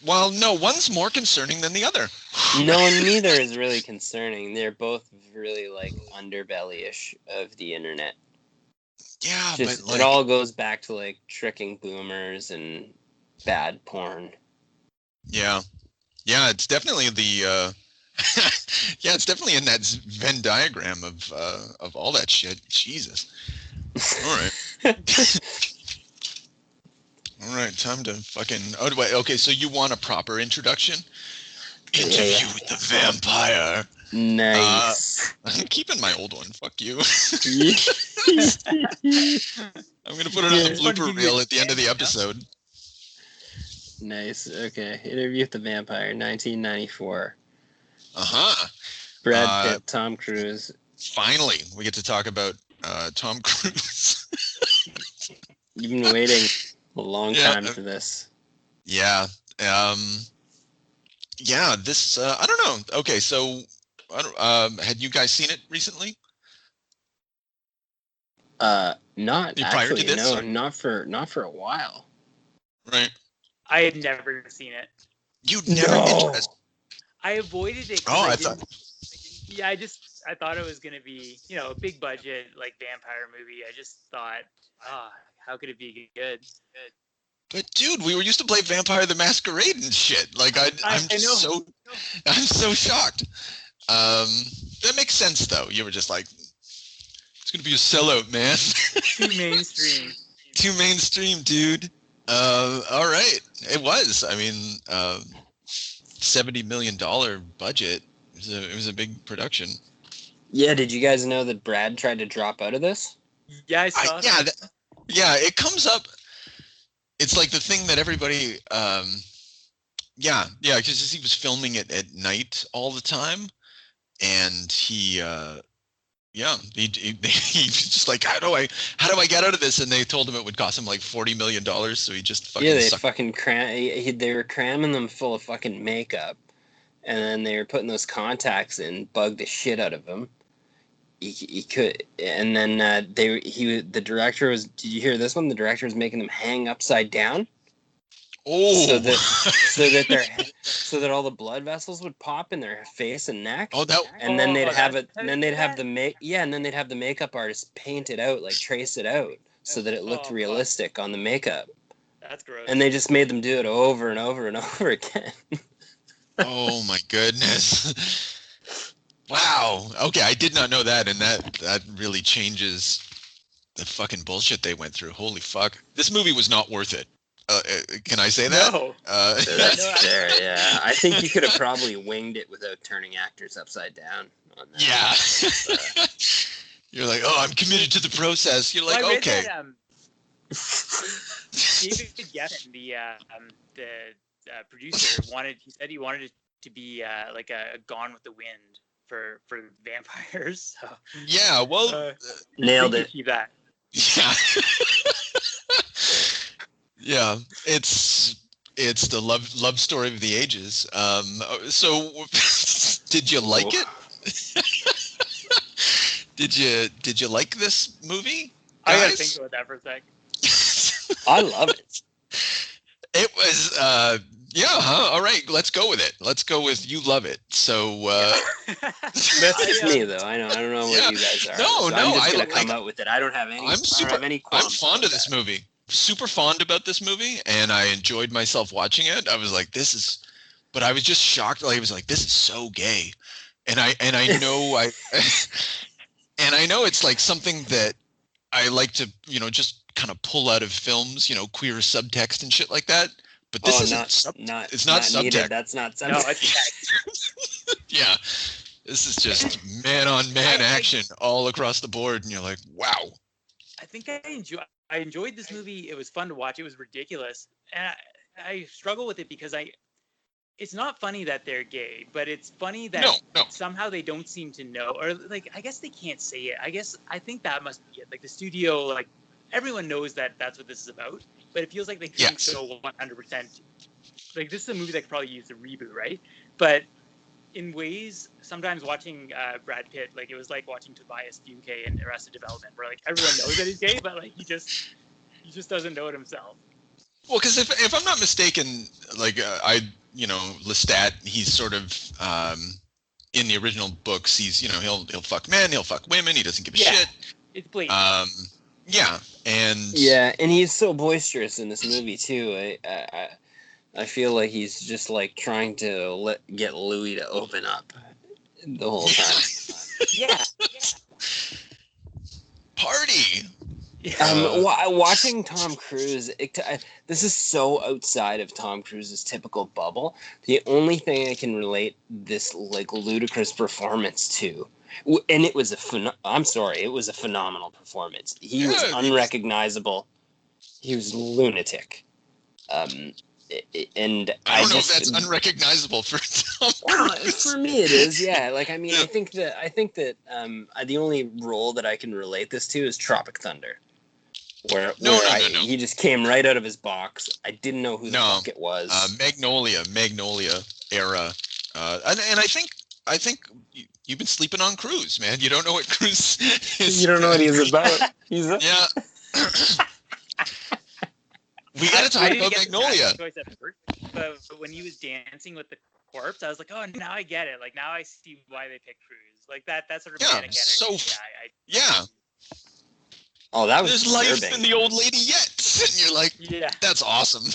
no, one's more concerning than the other. No, neither is really concerning. They're both really like underbelly-ish of the internet. Yeah, but like, it all goes back to like tricking boomers and bad porn. Yeah, it's definitely the it's definitely in that Venn diagram of all that shit. Jesus. All right. All right, time to fucking. Oh, wait. Okay, so you want a proper introduction? Interview with the vampire. Nice. I'm keeping my old one. Fuck you. I'm gonna put it on the blooper reel at the end of the episode. Nice. Okay. Interview with the Vampire, 1994. Brad Pitt, Tom Cruise. Finally, we get to talk about Tom Cruise. You've been waiting a long time for this. Yeah. This. I don't know. Okay, so had you guys seen it recently? Not prior actually. To this, no, or? not for a while. Right. I had never seen it. You'd never interested. I avoided it. Oh, I thought. Yeah, I thought it was gonna be, a big budget like vampire movie. I just thought, how could it be good? But dude, we were used to play Vampire the Masquerade and shit. Like I'm so shocked. That makes sense though. You were just like, it's gonna be a sellout, man. Too mainstream. Too mainstream, dude. All right, it was. I mean, $70 million budget. It was a big production. Yeah, did you guys know that Brad tried to drop out of this? Yeah, I saw that. Yeah, it comes up. it's like the thing that everybody, yeah, because he was filming it at night all the time, and he was just like, how do I get out of this? And they told him it would cost him like $40 million, so he just fucking they were cramming them full of fucking makeup, and then they were putting those contacts in, bugged the shit out of him. He could, and then the director was. Did you hear this one? The director was making them hang upside down. Oh, so that all the blood vessels would pop in their face and neck. And then they'd have the makeup artist paint it out, like trace it out, so that it looked realistic on the makeup. That's gross. And they just made them do it over and over and over again. Oh my goodness. Wow. Okay, I did not know that, and that really changes the fucking bullshit they went through. Holy fuck. This movie was not worth it. Can I say that? No. That's fair, yeah. I think you could have probably winged it without turning actors upside down on that. Yeah. You're like, oh, I'm committed to the process. You're like, okay. David Geffen, the producer, he wanted it to be like a Gone with the Wind for vampires. So, yeah, well, nailed it. That. Yeah. Yeah, it's the love story of the ages. So did you like it? Did you like this movie, guys? I gotta think about that for a sec. I love it. It was all right, let's go with it. Let's go with you love it. So that's just me though. I don't know what you guys are. I'm just gonna come out with it. I don't have any. I'm fond of this movie. Super fond about this movie, and I enjoyed myself watching it. I was like, but I was just shocked. Like, I was like, this is so gay, and I know and I know it's like something that I like to, just kind of pull out of films, queer subtext and shit like that. But this is it's not subtext. Needed. That's not subtext. No, it's text. Yeah, this is just man on man action all across the board, and you're like, wow. I think I enjoyed this movie. It was fun to watch. It was ridiculous. And I struggle with it because it's not funny that they're gay, but it's funny that somehow they don't seem to know, or like, I guess they can't say it. I think that must be it. Like the studio, like everyone knows that that's what this is about, but it feels like they couldn't show 100%. Like this is a movie that could probably use a reboot, right? But in ways, sometimes watching Brad Pitt, like it was like watching Tobias Funke in Arrested Development, where like everyone knows that he's gay, but like he just doesn't know it himself. Well, because if I'm not mistaken, like Lestat, he's sort of in the original books, he's he'll fuck men, he'll fuck women, he doesn't give a shit. It's blatant. And he's so boisterous in this movie too. I feel like he's just like trying to get Louis to open up the whole time. Yeah. Party. Watching Tom Cruise, this is so outside of Tom Cruise's typical bubble. The only thing I can relate this like ludicrous performance to, and it was it was a phenomenal performance. He was unrecognizable. He was lunatic. And I don't know if that's unrecognizable for Tom Cruise. For me, it is. Yeah. Like, I mean, I think that the only role that I can relate this to is Tropic Thunder, where he just came right out of his box. I didn't know who the fuck it was. Magnolia era, and I think you've been sleeping on Cruise, man. You don't know what Cruise is. You don't know what he's about. Yeah. We got to talk about Magnolia. But when he was dancing with the corpse, I was like, oh, now I get it. Like, now I see why they picked Cruise. Like, that sort of panic energy. Oh, that was There's disturbing. Life in the old lady yet. And you're like, that's awesome.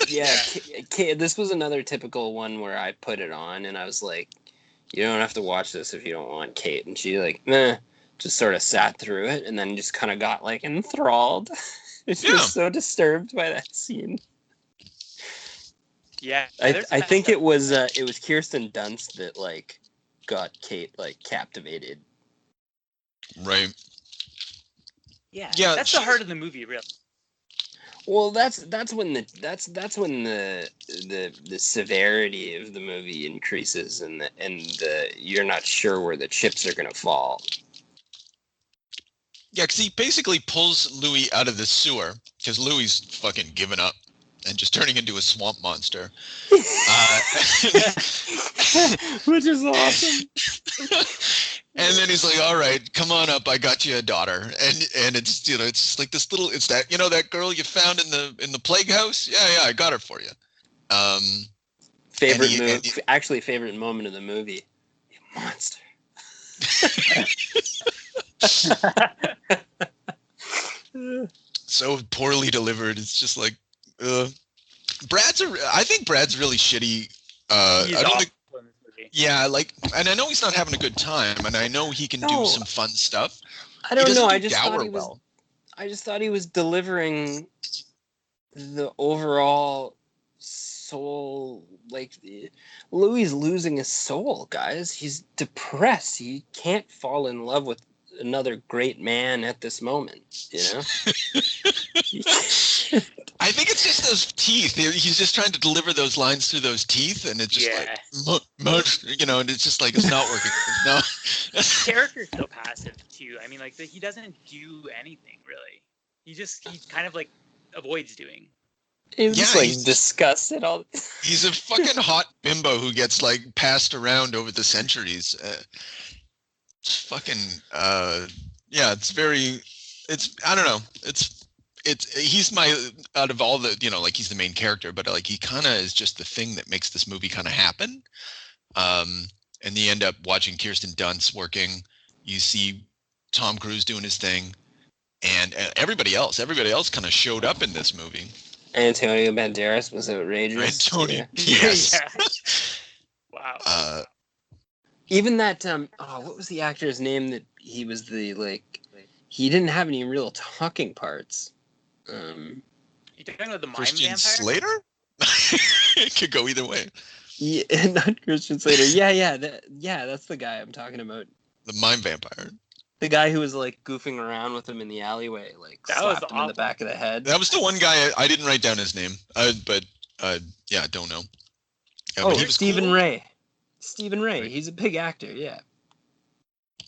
This was another typical one where I put it on, and I was like, you don't have to watch this if you don't want, Kate. And she like, meh, just sort of sat through it, and then just kind of got like enthralled. She was so disturbed by that scene. Yeah, I think it was Kirsten Dunst that like got Kate like captivated. Right. Yeah. That's the heart of the movie, really. Well, that's when the severity of the movie increases, and the you're not sure where the chips are gonna fall. Yeah, because he basically pulls Louis out of the sewer because Louis fucking given up and just turning into a swamp monster. Which is awesome. And then he's like, "All right, come on up. I got you a daughter." And it's it's just like this little. It's that that girl you found in the plague house. Yeah, I got her for you. Favorite moment of the movie. You monster. So poorly delivered. It's just like, I think Brad's really shitty. I don't think. Yeah, and I know he's not having a good time, and I know he can do some fun stuff. I don't know. I just thought he was delivering the overall soul. Like, Louis is losing his soul, guys. He's depressed. He can't fall in love with another great man at this moment, I think it's just those teeth. He's just trying to deliver those lines through those teeth, and it's just and it's just like it's not working. No, his character's so passive too. I mean, like he doesn't do anything really. He kind of like avoids doing. He's just like disgusted all. He's a fucking hot bimbo who gets like passed around over the centuries. It's fucking it's I don't know. He's out of all the like he's the main character, but like he kind of is just the thing that makes this movie kind of happen. And you end up watching Kirsten Dunst working. You see Tom Cruise doing his thing, and everybody else kind of showed up in this movie. Antonio Banderas was outrageous. Yes. Wow. Even that what was the actor's name that he was he didn't have any real talking parts. You talking about the mime Christian vampire? Slater? It could go either way. Yeah, not Christian Slater. Yeah, that's the guy I'm talking about. The mime vampire. The guy who was like goofing around with him in the alleyway, slapped him in the back of the head. That was the one guy I didn't write down his name, but I don't know. He was Stephen cool. Ray. Stephen Ray. He's a big actor. Yeah.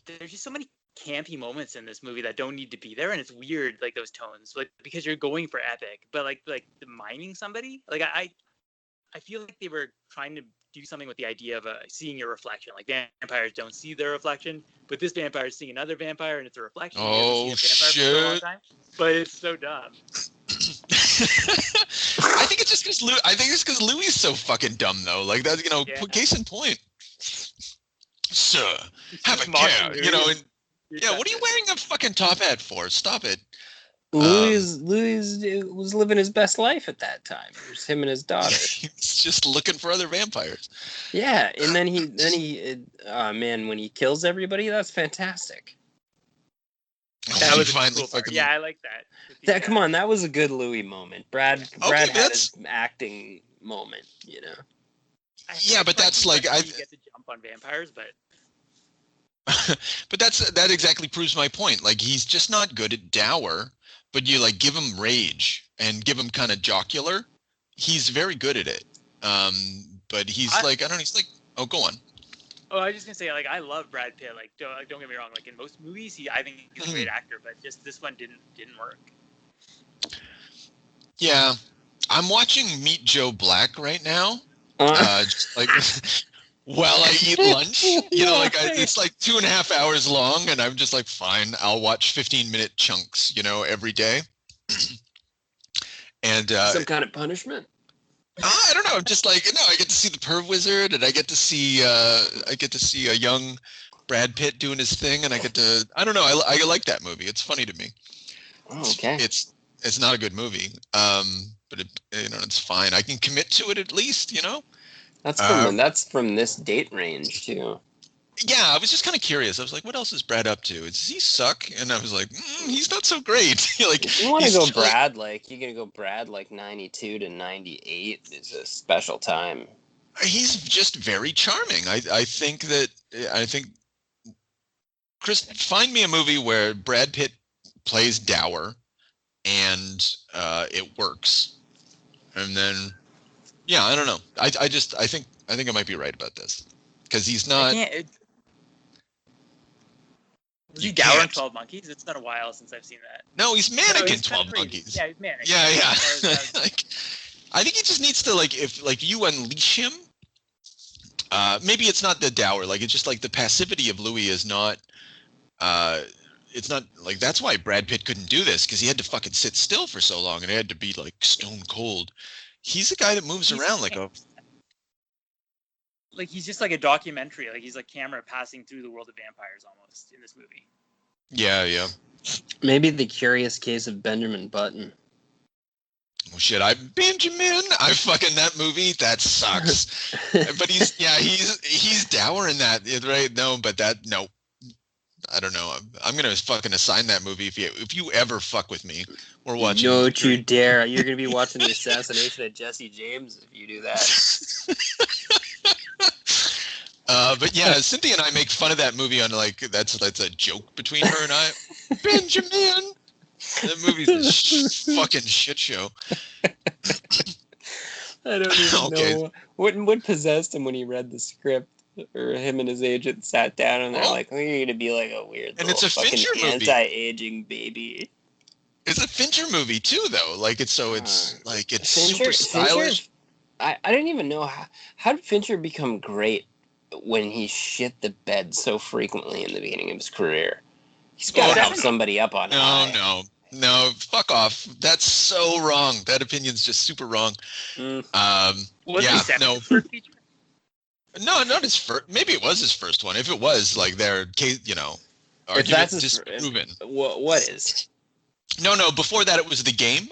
There's just so many campy moments in this movie that don't need to be there, and it's weird, like those tones, like because you're going for epic, but like miming somebody, like I feel like they were trying to do something with the idea of seeing your reflection. Like vampires don't see their reflection, but this vampire is seeing another vampire, and it's a reflection. Oh shit! For a long time, but it's so dumb. I think it's just because Louis is so fucking dumb though. Like that, case in point. Sir, have a care, and what are you wearing a fucking top hat for? Stop it. Louis was living his best life at that time. It was him and his daughter. He's just looking for other vampires. Yeah, and then he when he kills everybody, that's fantastic. That was finally cool. Yeah, I like that. Come on, that was a good Louis moment. Brad had his acting moment, But that's like I get to jump on vampires, but. But that exactly proves my point. Like he's just not good at dour, but you like give him rage and give him kind of jocular. He's very good at it. But he's I don't know. He's like, oh, go on. Oh, I was just gonna say, like, I love Brad Pitt. Like, don't get me wrong. Like in most movies, I think he's a great actor, but just this one didn't work. Yeah, I'm watching Meet Joe Black right now. Just like while I eat lunch, it's like 2.5 hours long, and I'm just like, fine, I'll watch 15-minute chunks, every day. And some kind of punishment. I don't know. I'm just like, I get to see the Perv Wizard, and I get to see a young Brad Pitt doing his thing, and I don't know. I like that movie. It's funny to me. Oh, okay. It's not a good movie, but it's fine. I can commit to it at least, That's from this date range too. Yeah, I was just kind of curious. I was like, what else is Brad up to? Does he suck? And I was like, he's not so great. If you want to go Brad, you're going to go Brad 92 to 98 is a special time. He's just very charming. I think Chris, find me a movie where Brad Pitt plays dour and it works. And then, yeah, I don't know. I think I might be right about this because he's not. Was he Dower in 12 Monkeys? It's been a while since I've seen that. No, he's Mannequin 12 Monkeys. Yeah, he's Mannequin. Yeah. Like, I think he just needs to, like, if like you unleash him, maybe it's not the Dower. Like, it's just like the passivity of Louis is not. It's not like that's why Brad Pitt couldn't do this because he had to fucking sit still for so long and it had to be like stone cold. He's a guy that moves around like a. Like he's just like a documentary. Like he's like camera passing through the world of vampires almost in this movie. Yeah. Maybe The Curious Case of Benjamin Button. Oh shit! Benjamin. I fucking that movie. That sucks. But he's Dower in that, right? No. I don't know. I'm gonna fucking assign that movie if you ever fuck with me. We're watching. Don't you dare! You're gonna be watching the assassination of Jesse James if you do that. But yeah, Cynthia and I make fun of that movie on like that's a joke between her and I. Benjamin. That movie's a fucking shit show. I don't even know what possessed him when he read the script, or him and his agent sat down and they're like, "Oh, you're gonna be like a weird and little it's a fucking Fincher movie. Anti-aging baby." It's a Fincher movie too, though. Like it's Fincher, super stylish. I didn't even know how did Fincher become great when he shit the bed so frequently in the beginning of his career. He's got to have somebody up on high. No, fuck off. That's so wrong. That opinion's just super wrong. No, not his first. Maybe it was his first one. If it was, like, their case, if that's disproven. What is? No. Before that, it was The Game,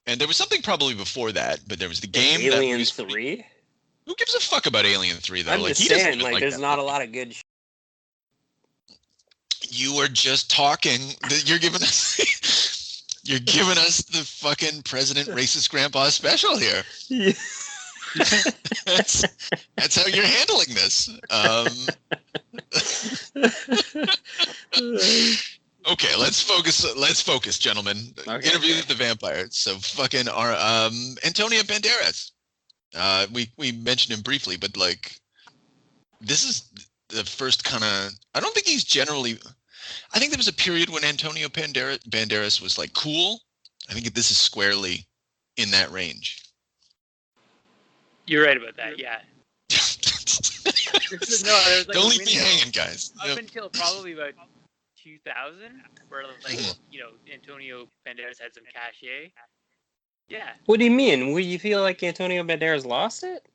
and there was something probably before that. But there was The Game. Alien 3. Who gives a fuck about Alien 3 though? I'm just saying, like there's not a lot of good. You are just talking. You're giving us. You're giving us the fucking President Racist Grandpa special here. Yeah. That's how you're handling this. Okay, let's focus, gentlemen. Okay, Interview with the Vampire. So fucking our Antonio Banderas. We mentioned him briefly, but like, this is the first kind of. I don't think he's generally. I think there was a period when Antonio Banderas was like cool. I think this is squarely in that range. You're right about that. Yeah. Don't leave me hanging, guys. Up until probably about 2000, where Antonio Banderas had some cachet. Yeah. What do you mean? Would you feel like Antonio Banderas lost it?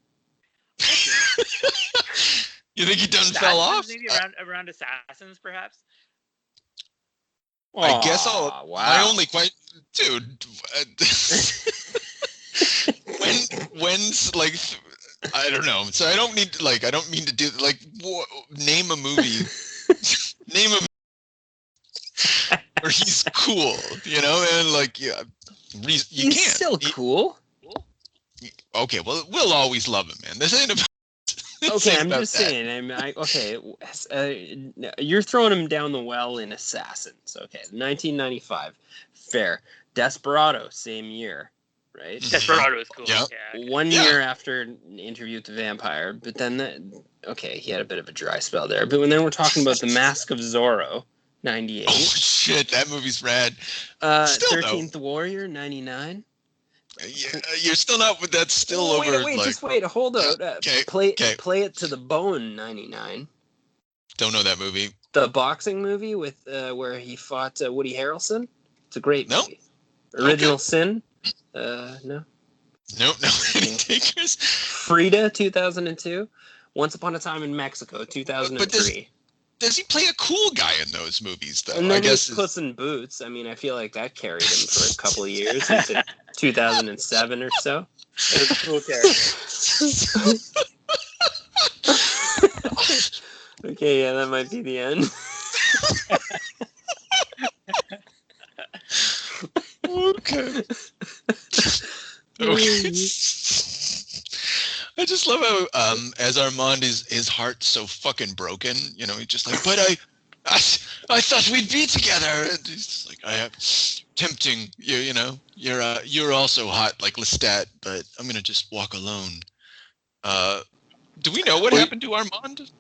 You think he done fell off? Maybe around Assassins, perhaps. I guess I'll. Wow. My only question, dude. When's like, I don't know. So I don't mean to do like name a movie. Name a movie where he's cool, and like he's can't. Still cool. Okay, well, we'll always love him, man. This ain't about. Okay, I'm just saying. You're throwing him down the well in Assassins. Okay, 1995, fair. Desperado, same year, right? Desperado is cool. Yeah. 1 year after Interview with the Vampire, but then he had a bit of a dry spell there. But then we're talking about The Mask of Zorro, 98. Oh shit, that movie's rad. 13th Warrior, 99. You're still not, but that's still over. Wait, hold on. Play it to the bone, 99. Don't know that movie. The boxing movie with where he fought Woody Harrelson. It's a great movie. Original Sin. No. Nope. No. Any takers? Frida, 2002. Once Upon a Time in Mexico, 2003. Does he play a cool guy in those movies, though? And then he's Puss in Boots. I mean, I feel like that carried him for a couple of years. Into 2007 or so. It was a cool character. Okay, yeah, that might be the end. Okay. I just love how, as Armand is his heart's so fucking broken, he's just like, but I thought we'd be together. And he's just like, tempting. You know, you're also hot like Lestat, but I'm gonna just walk alone. Do we know what happened to Armand?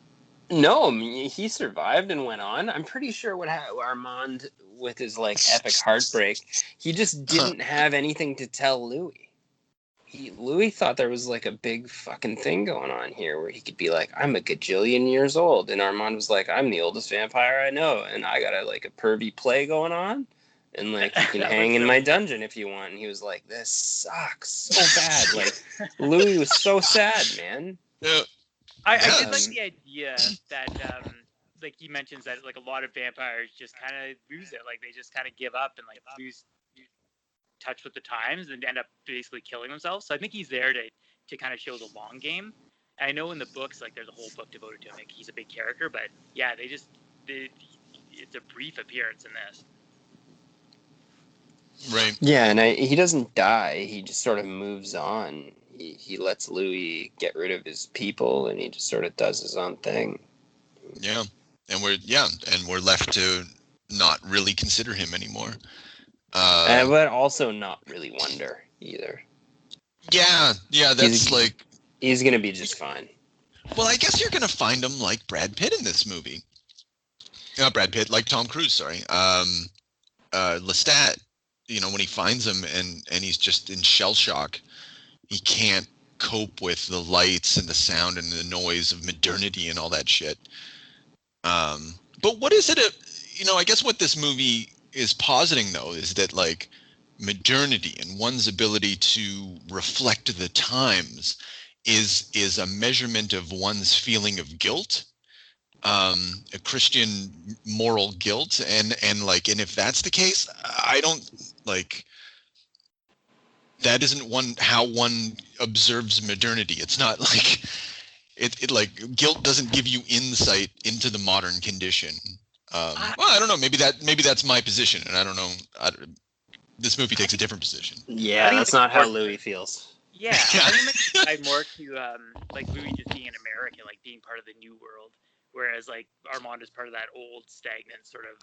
No, I mean, he survived and went on. I'm pretty sure what Armand, with his like epic heartbreak, he just didn't have anything to tell Louis. Louis thought there was like a big fucking thing going on here where he could be like, I'm a gajillion years old, and Armand was like, I'm the oldest vampire I know, and I got a pervy play going on, and like you can hang in my dungeon if you want. And he was like, this sucks so bad. Like Louis was so sad, man. Yeah. I did like the idea that like he mentions that like a lot of vampires just kind of lose it, like they just kind of give up and like lose touch with the times and end up basically killing themselves. So I think he's there to kind of show the long game. And I know in the books, like there's a whole book devoted to him. Like he's a big character, but yeah, it's a brief appearance in this. Right. Yeah, and he doesn't die. He just sort of moves on. He lets Louis get rid of his people, and he just sort of does his own thing. Yeah, and we're left to not really consider him anymore. But also not really wonder either. Yeah, He's gonna be just fine. Well, I guess you're gonna find him like Brad Pitt in this movie. Not Brad Pitt, like Tom Cruise. Sorry, Lestat. You know, when he finds him and he's just in shell shock, he can't cope with the lights and the sound and the noise of modernity and all that shit. But what is it? I guess what this movie is positing, though, is that like modernity and one's ability to reflect the times is a measurement of one's feeling of guilt, a Christian moral guilt, and if that's the case, I don't like. That isn't how one observes modernity. It's not like it like guilt doesn't give you insight into the modern condition. Well, I don't know. Maybe that's my position, and I don't know. This movie takes a different position. Yeah, that's not how Louis feels. Yeah, I think it's tied more to like Louis just being an American, like being part of the new world, whereas like Armand is part of that old, stagnant sort of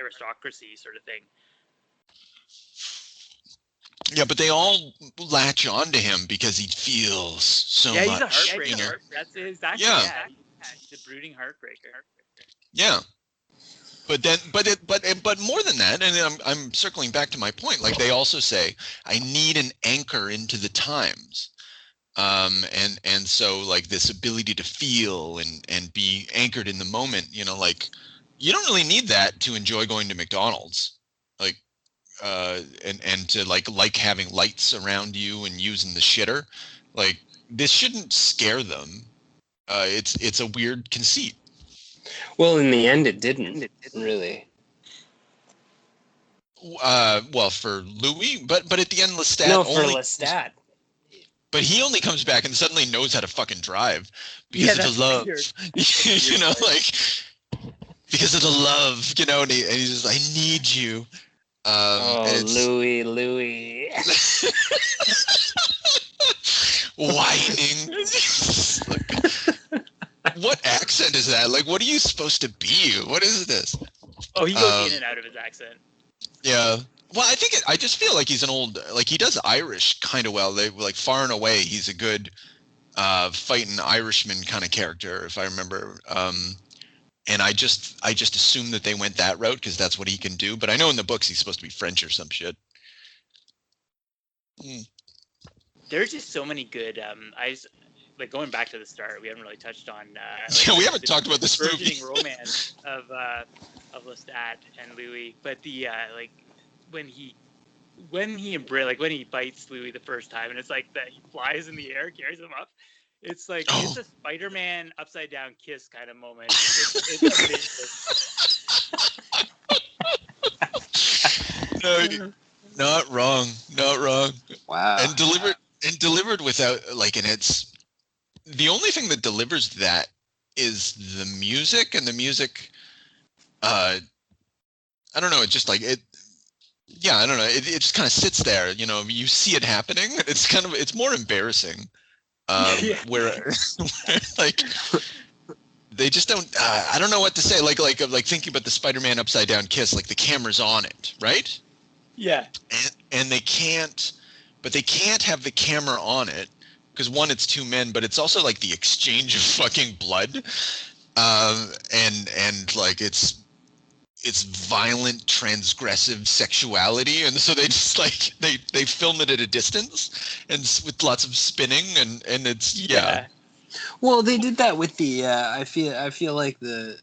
aristocracy sort of thing. Yeah, but they all latch on to him because he feels so much. Yeah, he's a heartbreaker. That's exactly. Yeah, he's a brooding heartbreaker. Yeah, but more than that, and I'm circling back to my point. Like they also say, I need an anchor into the times, and so like this ability to feel and be anchored in the moment. Like you don't really need that to enjoy going to McDonald's. Like. And to like having lights around you and using the shitter, like this shouldn't scare them. It's a weird conceit. Well, in the end, it didn't really. Well, for Louis, but at the end, Lestat. No, for Lestat. But he only comes back and suddenly knows how to fucking drive because of the love. Because of the love, and he's just, I need you. Louis. Whining. What accent is that? Like, what are you supposed to be? What is this? Oh, he goes in and out of his accent. Yeah. Well, I just feel like he's an old, like he does Irish kind of well. They like far and away, he's a good fighting Irishman kind of character, if I remember. And I just assume that they went that route because that's what he can do. But I know in the books he's supposed to be French or some shit. There's just so many good. Like going back to the start, we haven't really touched on. We haven't talked about this movie. Romance of Lestat and Louis, but the like when he bites Louis the first time, and it's like that he flies in the air, carries him up. It's like it's a Spider-Man upside down kiss kind of moment. It's No, amazing. not wrong. Wow. And delivered without like, and it's the only thing that delivers that is the music, and the music. I don't know. It's just like it. Yeah, I don't know. It just kind of sits there. You see it happening. It's more embarrassing. Where like they just don't. I don't know what to say. Like thinking about the Spider-Man upside down kiss. Like the camera's on it, right? Yeah. And they can't have the camera on it because one, it's two men, but it's also like the exchange of fucking blood, and like it's violent, transgressive sexuality, and so they just like they film it at a distance and with lots of spinning and it's Well, they did that with the I feel like the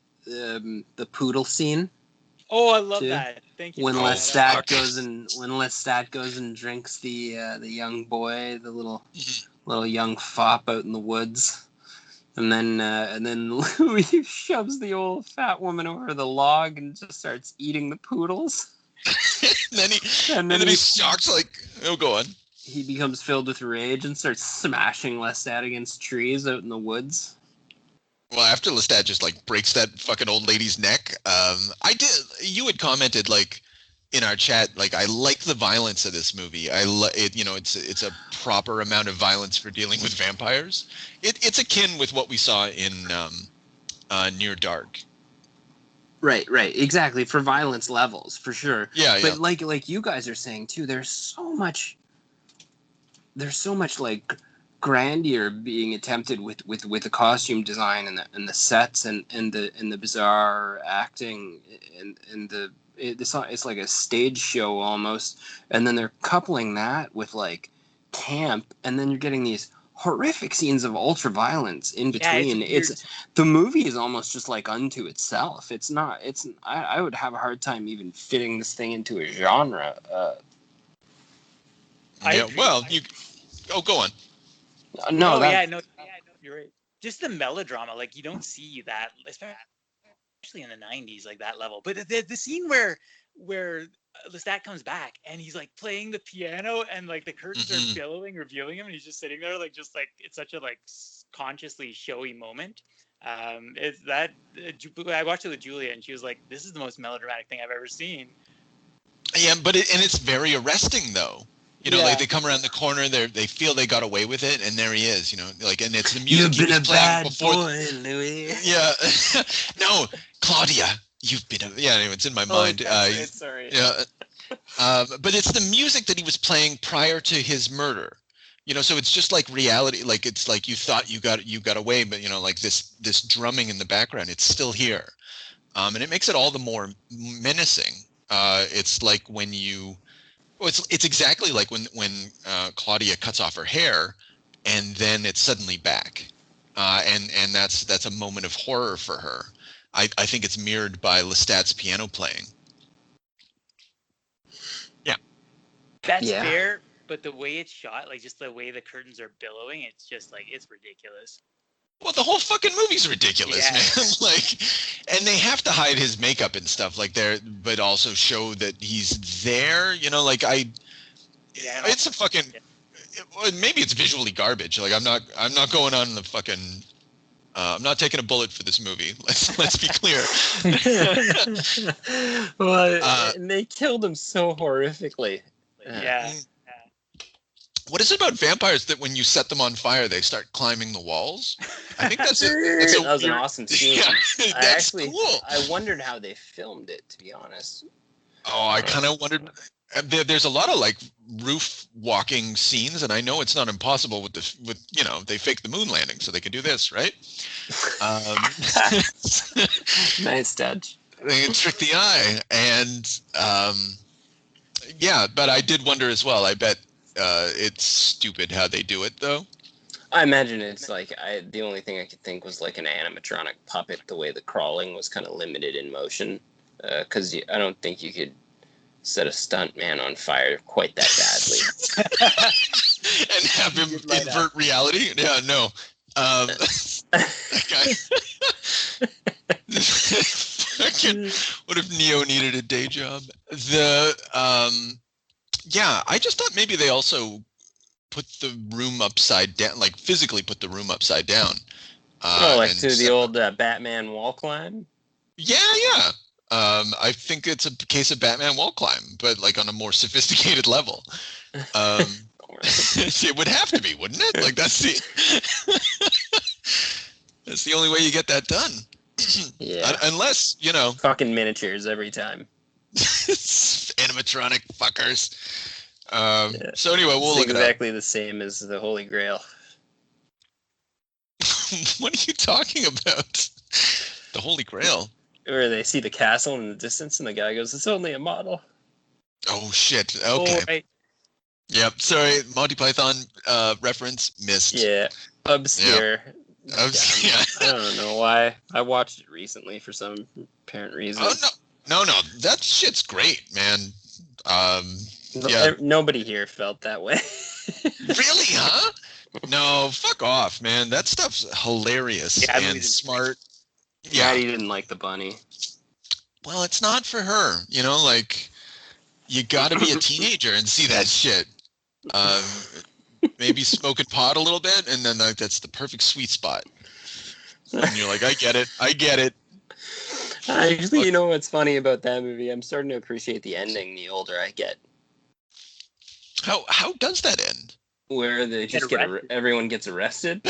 poodle scene. Oh, I love too. that. Thank you. When for Lestat goes and drinks the young boy, the little young fop out in the woods, and then Louis shoves the old fat woman over the log and just starts eating the poodles. and then he's shocked, like, oh, go on. He becomes filled with rage and starts smashing Lestat against trees out in the woods. Well, after Lestat just like breaks that fucking old lady's neck, you had commented like in our chat, like, I like the violence of this movie. It's a proper amount of violence for dealing with vampires. It's akin with what we saw in Near Dark. Right, exactly, for violence levels, for sure. Yeah, but like you guys are saying too, there's so much like grandeur being attempted with the costume design and the sets and the bizarre acting and it's like a stage show almost, and then they're coupling that with like camp, and then you're getting these horrific scenes of ultra violence in between. The movie is almost just like unto itself. I would have a hard time even fitting this thing into a genre. Go on. No, you're right. Just the melodrama, like you don't see that, especially in the 90s, like that level. But the scene where Lestat comes back and he's like playing the piano and like the curtains are billowing, revealing him, and he's just sitting there like it's such a like consciously showy moment. I watched it with Julia and she was like, "This is the most melodramatic thing I've ever seen." Yeah, but it's very arresting though. Like they come around the corner, they feel they got away with it, and there he is. Like, and it's the music you've been he was a playing bad before. Boy, Louis. Yeah, no, Claudia, you've been. Anyway, it's in my mind. Sorry. Yeah, but it's the music that he was playing prior to his murder. So it's just like reality. Like it's like you thought you got away, but like this drumming in the background, it's still here, and it makes it all the more menacing. It's like when you. Well, it's exactly like when Claudia cuts off her hair, and then it's suddenly back, and that's a moment of horror for her. I think it's mirrored by Lestat's piano playing. Yeah, that's fair, but the way it's shot, like just the way the curtains are billowing, it's just like it's ridiculous. Well, the whole fucking movie's ridiculous, man. Like, and they have to hide his makeup and stuff like but also show that he's there. It's a fucking. Maybe it's visually garbage. Like, I'm not going on the fucking. I'm not taking a bullet for this movie. Let's be clear. Well, and they killed him so horrifically. Yeah. What is it about vampires that when you set them on fire, they start climbing the walls? I think that was an awesome scene. Yeah, that's cool. I wondered how they filmed it, to be honest. Oh, I kind of wondered. There's a lot of like roof walking scenes, and I know it's not impossible with they fake the moon landing so they can do this, right? Nice touch. They can trick the eye, and but I did wonder as well. I bet. It's stupid how they do it, though. I imagine it's like the only thing I could think was like an animatronic puppet. The way the crawling was kind of limited in motion, because I don't think you could set a stunt man on fire quite that badly and have him invert reality. Yeah, no. That guy. What if Neo needed a day job? I just thought maybe they also put the room upside down, like physically put the room upside down. Like to the old Batman wall climb? Yeah. I think it's a case of Batman wall climb, but like on a more sophisticated level. It would have to be, wouldn't it? Like that's the only way you get that done. Yeah. Unless, fucking miniatures every time. animatronic fuckers. So anyway, we'll look it's exactly the same as the Holy Grail. What are you talking about? The Holy Grail? Where they see the castle in the distance and the guy goes, "It's only a model." Oh, shit. Okay. Oh, right. Yep. Sorry. Monty Python reference missed. Yeah. Obscure. Yeah. I don't know why. I watched it recently for some apparent reason. Oh, no. That shit's great, man. Nobody here felt that way. Really, huh? No, fuck off, man. That stuff's hilarious and smart. Yeah, he didn't like the bunny. Well, it's not for her. You know, like, you gotta be a teenager and see that shit. Maybe smoking pot a little bit, and then like that's the perfect sweet spot. And you're like, I get it. Actually, you know what's funny about that movie? I'm starting to appreciate the ending the older I get. How does that end? Where they just everyone gets arrested.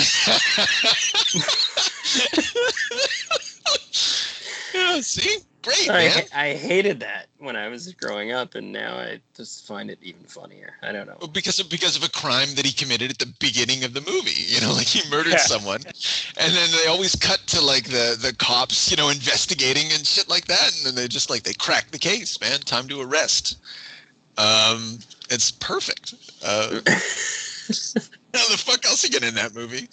Yeah, see? Great, man. I hated that when I was growing up, and now I just find it even funnier. I don't know. Because of a crime that he committed at the beginning of the movie. You know, like he murdered someone. And then they always cut to like the cops, you know, investigating and shit like that. And then they just like, they crack the case, man. Time to arrest. It's perfect. How the fuck else you get in that movie?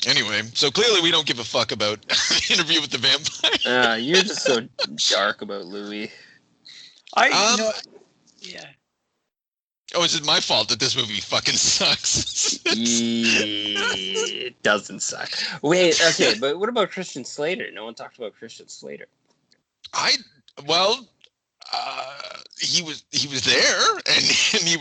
Anyway, so clearly we don't give a fuck about Interview with the Vampire. You're just so dark about Louis. Yeah. Oh, is it my fault that this movie fucking sucks? It doesn't suck. Wait, okay, but what about Christian Slater? No one talked about Christian Slater. He was there, and he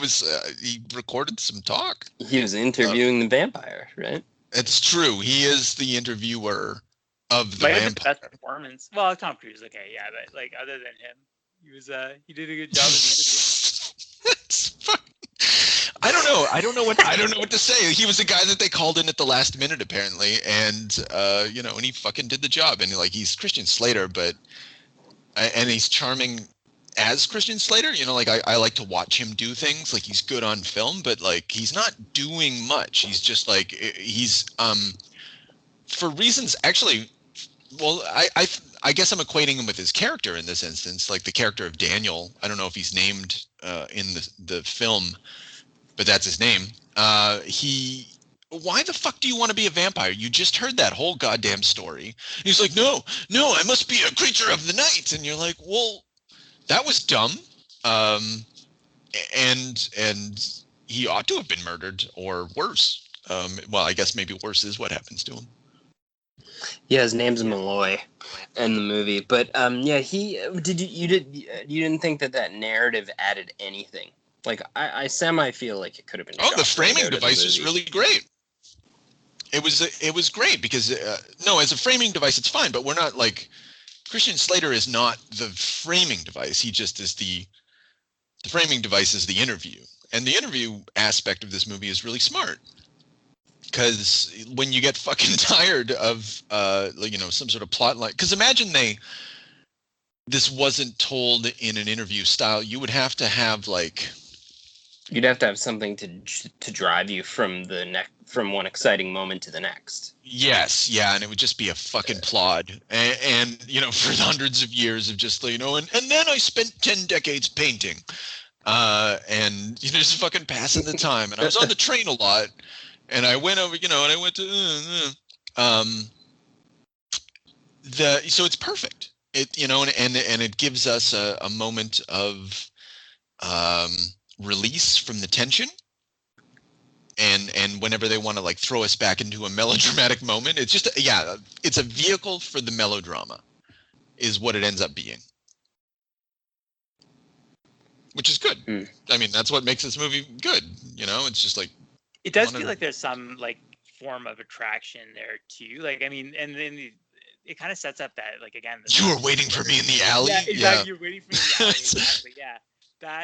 recorded some talk. He was interviewing the vampire, right? It's true. He is the interviewer of the vampire. Vampire. The best performance. Well, Tom Cruise, okay, yeah, but like other than him, he did a good job of the interview. It's fucking, I don't know what to say. He was the guy that they called in at the last minute, apparently, and you know, and he fucking did the job. And like, he's Christian Slater, and he's charming as Christian Slater. You know, like I like to watch him do things. Like, he's good on film, but like he's not doing much. He's just like, he's for reasons actually. Well, I guess I'm equating him with his character in this instance, like the character of Daniel. I don't know if he's named in the film, but that's his name. Why the fuck do you want to be a vampire? You just heard that whole goddamn story. He's like, no, I must be a creature of the night. And you're like, well, that was dumb. And he ought to have been murdered or worse. Well, I guess maybe worse is what happens to him. Yeah, his name's Malloy in the movie. But yeah, you didn't think that narrative added anything? Like, I semi feel like it could have been. Oh, the framing device was really great. It was great because as a framing device, it's fine. But we're not like, Christian Slater is not the framing device. He just is the framing device is the interview, and the interview aspect of this movie is really smart. Because when you get fucking tired of some sort of plot line, because imagine this wasn't told in an interview style, you would have to have like. You'd have to have something to drive you from one exciting moment to the next. Yes, yeah, and it would just be a fucking plod, and for hundreds of years of just and then I spent 10 decades painting, and just fucking passing the time, and I was on the train a lot, and I went over, and I went to, so it's perfect, and it gives us a moment of release from the tension, and whenever they want to like throw us back into a melodramatic moment, it's just it's a vehicle for the melodrama is what it ends up being, which is good. I mean, that's what makes this movie good. It's just like, it does feel like there's some like form of attraction there too, like, I mean, and then it kind of sets up that, like, again, you were waiting for me in the alley. Yeah, exactly. Yeah. You're waiting for me in the alley. Exactly. Yeah.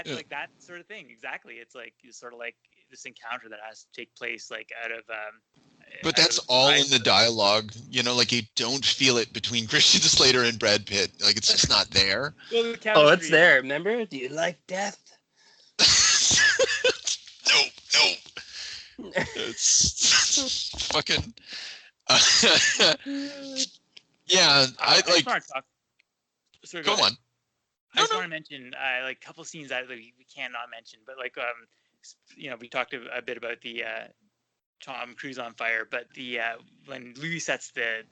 Like that sort of thing. Exactly. It's like, it's sort of like this encounter that has to take place like out of But that's all in the dialogue, you know, like you don't feel it between Christian Slater and Brad Pitt. Like it's just not there. Well, the Oh, it's chemistry- there. Remember? Do you like death? No. It's fucking. Yeah, I just like. wanna talk. Sorry, Go ahead. on. I just want to mention like a couple scenes that we cannot mention, but like you know, we talked a bit about the Tom Cruise on fire, but the when Louis sets the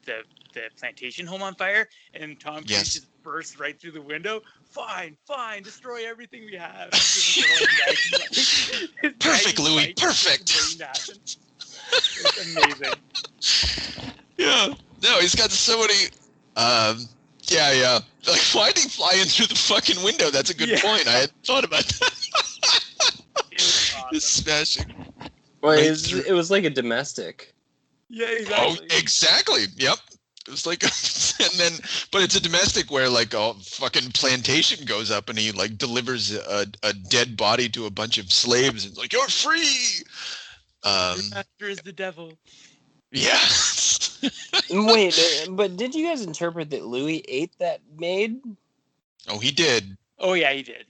plantation home on fire and Tom Cruise Yes. just bursts right through the window. Fine, destroy everything we have. Perfect, Louis, perfect. It's amazing. Yeah. No, he's got so many. Yeah. Like, why did he fly in through the fucking window? That's a good point. I hadn't thought about that. Just smashing. Well, Right it was like a domestic. Yeah, Oh, exactly. exactly. Yep. It was like, and then, but it's a domestic where like a fucking plantation goes up and he like delivers a dead body to a bunch of slaves and like, you're free. Your master is the devil. Yeah. Wait, but did you guys interpret that Louis ate that maid? Oh, he did. Oh yeah, he did.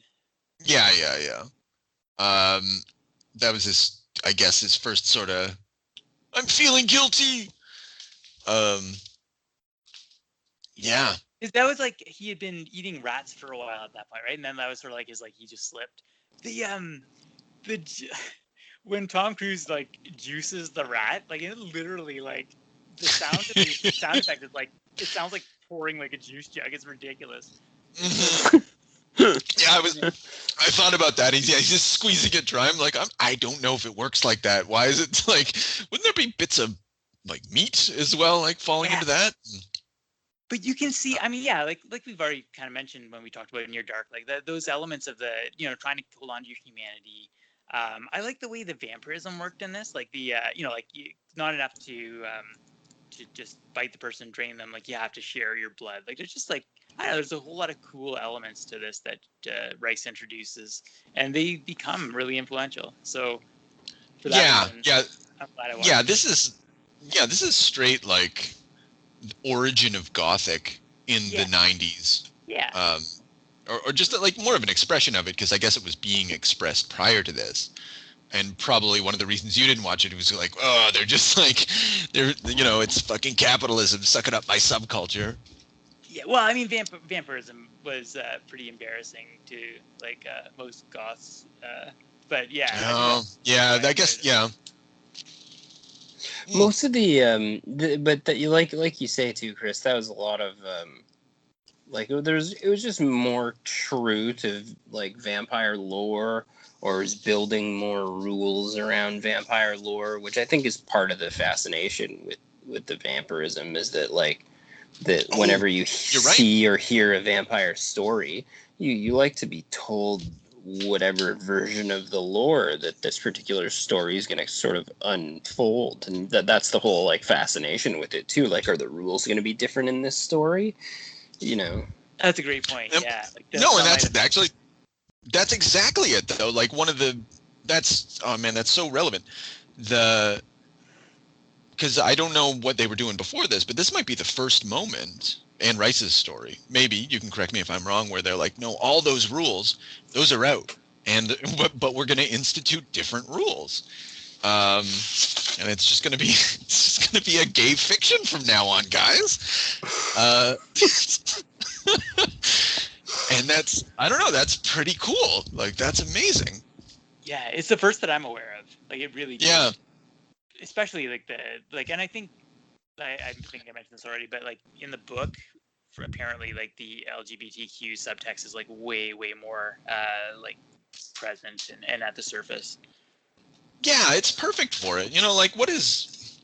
Yeah. That was his, I guess, his first sort of, I'm feeling guilty. Yeah. That was like he had been eating rats for a while at that point, right? And then that was sort of like he just slipped. When Tom Cruise like juices the rat, like it literally like the sound of the sound effect is like it sounds like pouring like a juice jug. It's ridiculous. Yeah, I thought about that. He's just squeezing it dry. I'm like, I don't know if it works like that. Why is it like? Wouldn't there be bits of like meat as well, like falling into that? But you can see, I mean, yeah, like we've already kind of mentioned when we talked about Near Dark, like those elements of the, you know, trying to hold on to your humanity. I like the way the vampirism worked in this, like the, you know, like not enough to just bite the person, drain them, like you have to share your blood. Like there's just like, I don't know, there's a whole lot of cool elements to this that Rice introduces, and they become really influential. So, for that reason, I'm glad I watched it. This is straight like origin of Gothic in the 90s. Yeah. Or just like more of an expression of it, because I guess it was being expressed prior to this. And probably one of the reasons you didn't watch it was like, oh, they're just like, you know, it's fucking capitalism sucking up my subculture. Yeah, well, I mean, vampirism was pretty embarrassing to like most goths, but yeah. Oh, yeah, I guess, yeah. Most of but that you like you say too, Chris. That was a lot of like it was just more true to like vampire lore, or is building more rules around vampire lore, which I think is part of the fascination with the vampirism, is that like that whenever you see or hear a vampire story, you like to be told whatever version of the lore that this particular story is going to sort of unfold, and that's the whole like fascination with it too. Like, are the rules going to be different in this story? You know, that's a great point. Yeah. Like no, and that's actually that's exactly it though. Like that's so relevant. Because I don't know what they were doing before this, but this might be the first moment in Rice's story. Maybe you can correct me if I'm wrong, where they're like, no, all those rules, those are out, but we're going to institute different rules, and it's just going to be a gay fiction from now on, guys. And that's, I don't know, that's pretty cool. Like, that's amazing. Yeah, it's the first that I'm aware of. Like, it really. Yeah. Especially and I think I think I mentioned this already, but like in the book, apparently like the LGBTQ subtext is like way more like present and at the surface. Yeah, it's perfect for it. You know, like what is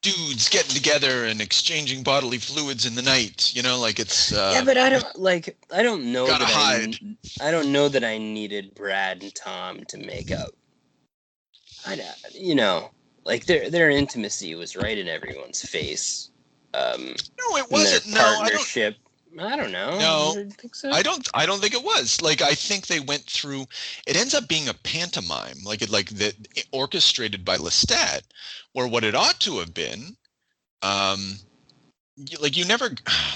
dudes getting together and exchanging bodily fluids in the night? You know, like it's. Yeah, but I don't know. Gotta hide. I don't know that I needed Brad and Tom to make up. You know. Like their intimacy was right in everyone's face. No, it wasn't. Their partnership I don't know. No, You think so? I don't think it was. Like, I think they went through. It ends up being a pantomime, like orchestrated by Lestat, where what it ought to have been, you never.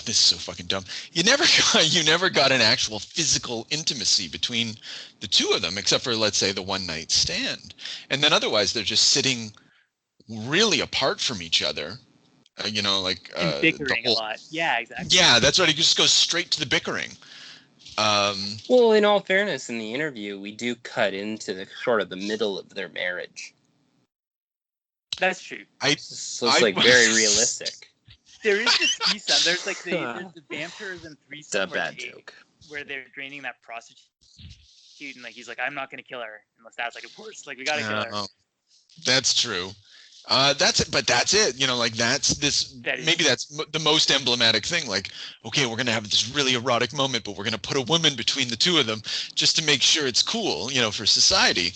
This is so fucking dumb. You never got an actual physical intimacy between the two of them, except for, let's say, the one night stand, and then otherwise they're just sitting really apart from each other. And bickering a lot. Yeah, exactly. Yeah, that's right. It just goes straight to the bickering. Well, in all fairness, in the interview, we do cut into the sort of the middle of their marriage. That's true. So it's like very realistic. There is this threesome. There's like there's the vampires and threesome. It's a bad joke. Where they're draining that prostitute, and like he's like, I'm not gonna kill her. And Lestat's like, of course, like we gotta kill her. That's true. That's it, but that's it. That's the most emblematic thing. Like, okay, we're gonna have this really erotic moment, but we're gonna put a woman between the two of them just to make sure it's cool, for society.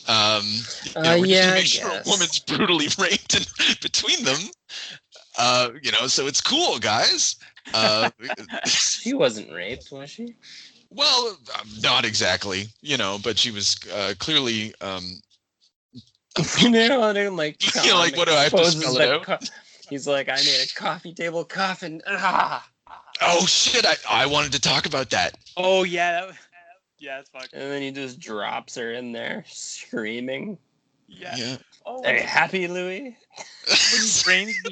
Just to make sure a woman's brutally raped between them. So it's cool, guys. She wasn't raped, was she? Well, not exactly, but she was clearly. They're like, like, what do I have to spell it out? He's like, I made a coffee table coffin. Ah. Oh shit! I wanted to talk about that. Oh yeah, that's fucked. And then he just drops her in there, screaming. Yeah. Oh, are you happy, Louis? When he drains the,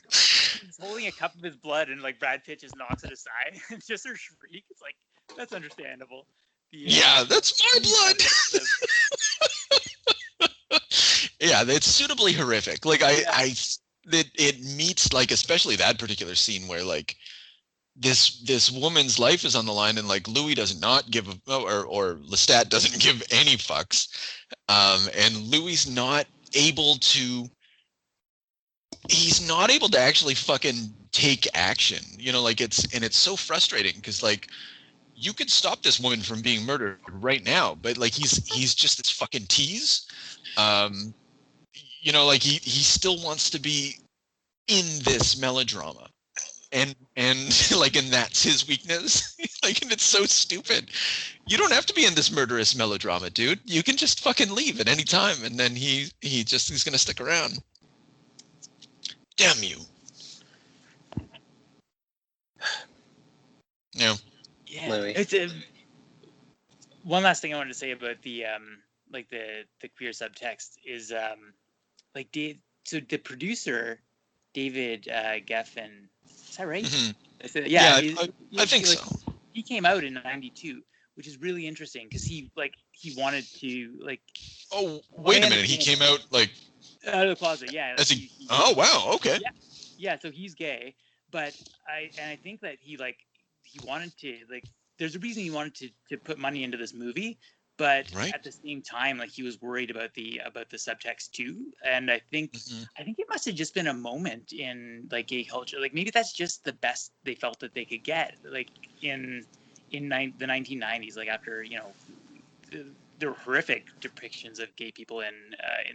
he's holding a cup of his blood, and like Brad Pitt just knocks it aside. It's just her shriek. It's like, that's understandable. Yeah, that's my blood. Yeah, it's suitably horrific. Like it meets, like, especially that particular scene where like this woman's life is on the line, and like Louis does not give or Lestat doesn't give any fucks, and Louis not able to. He's not able to actually fucking take action. It's so frustrating because like. You could stop this woman from being murdered right now, but like he's just this fucking tease. Like he still wants to be in this melodrama, and like, and that's his weakness. Like, and it's so stupid. You don't have to be in this murderous melodrama, dude. You can just fucking leave at any time, and then he's gonna stick around. Damn you. Yeah. Yeah, it's one last thing I wanted to say about the the queer subtext is so the producer David Geffen, is that right? Mm-hmm. Yeah, I think so. He came out in '92, which is really interesting because he wanted to like. Oh, wait a minute! He came out like out of the closet. Yeah. Oh wow! Okay. Yeah. So he's gay, but I think that he wanted to, like, there's a reason he wanted to put money into this movie, but at the same time, like, he was worried about the subtext too. And I think it must have just been a moment in like gay culture. Like, maybe that's just the best they felt that they could get, like in the 1990s, like after, there were horrific depictions of gay people in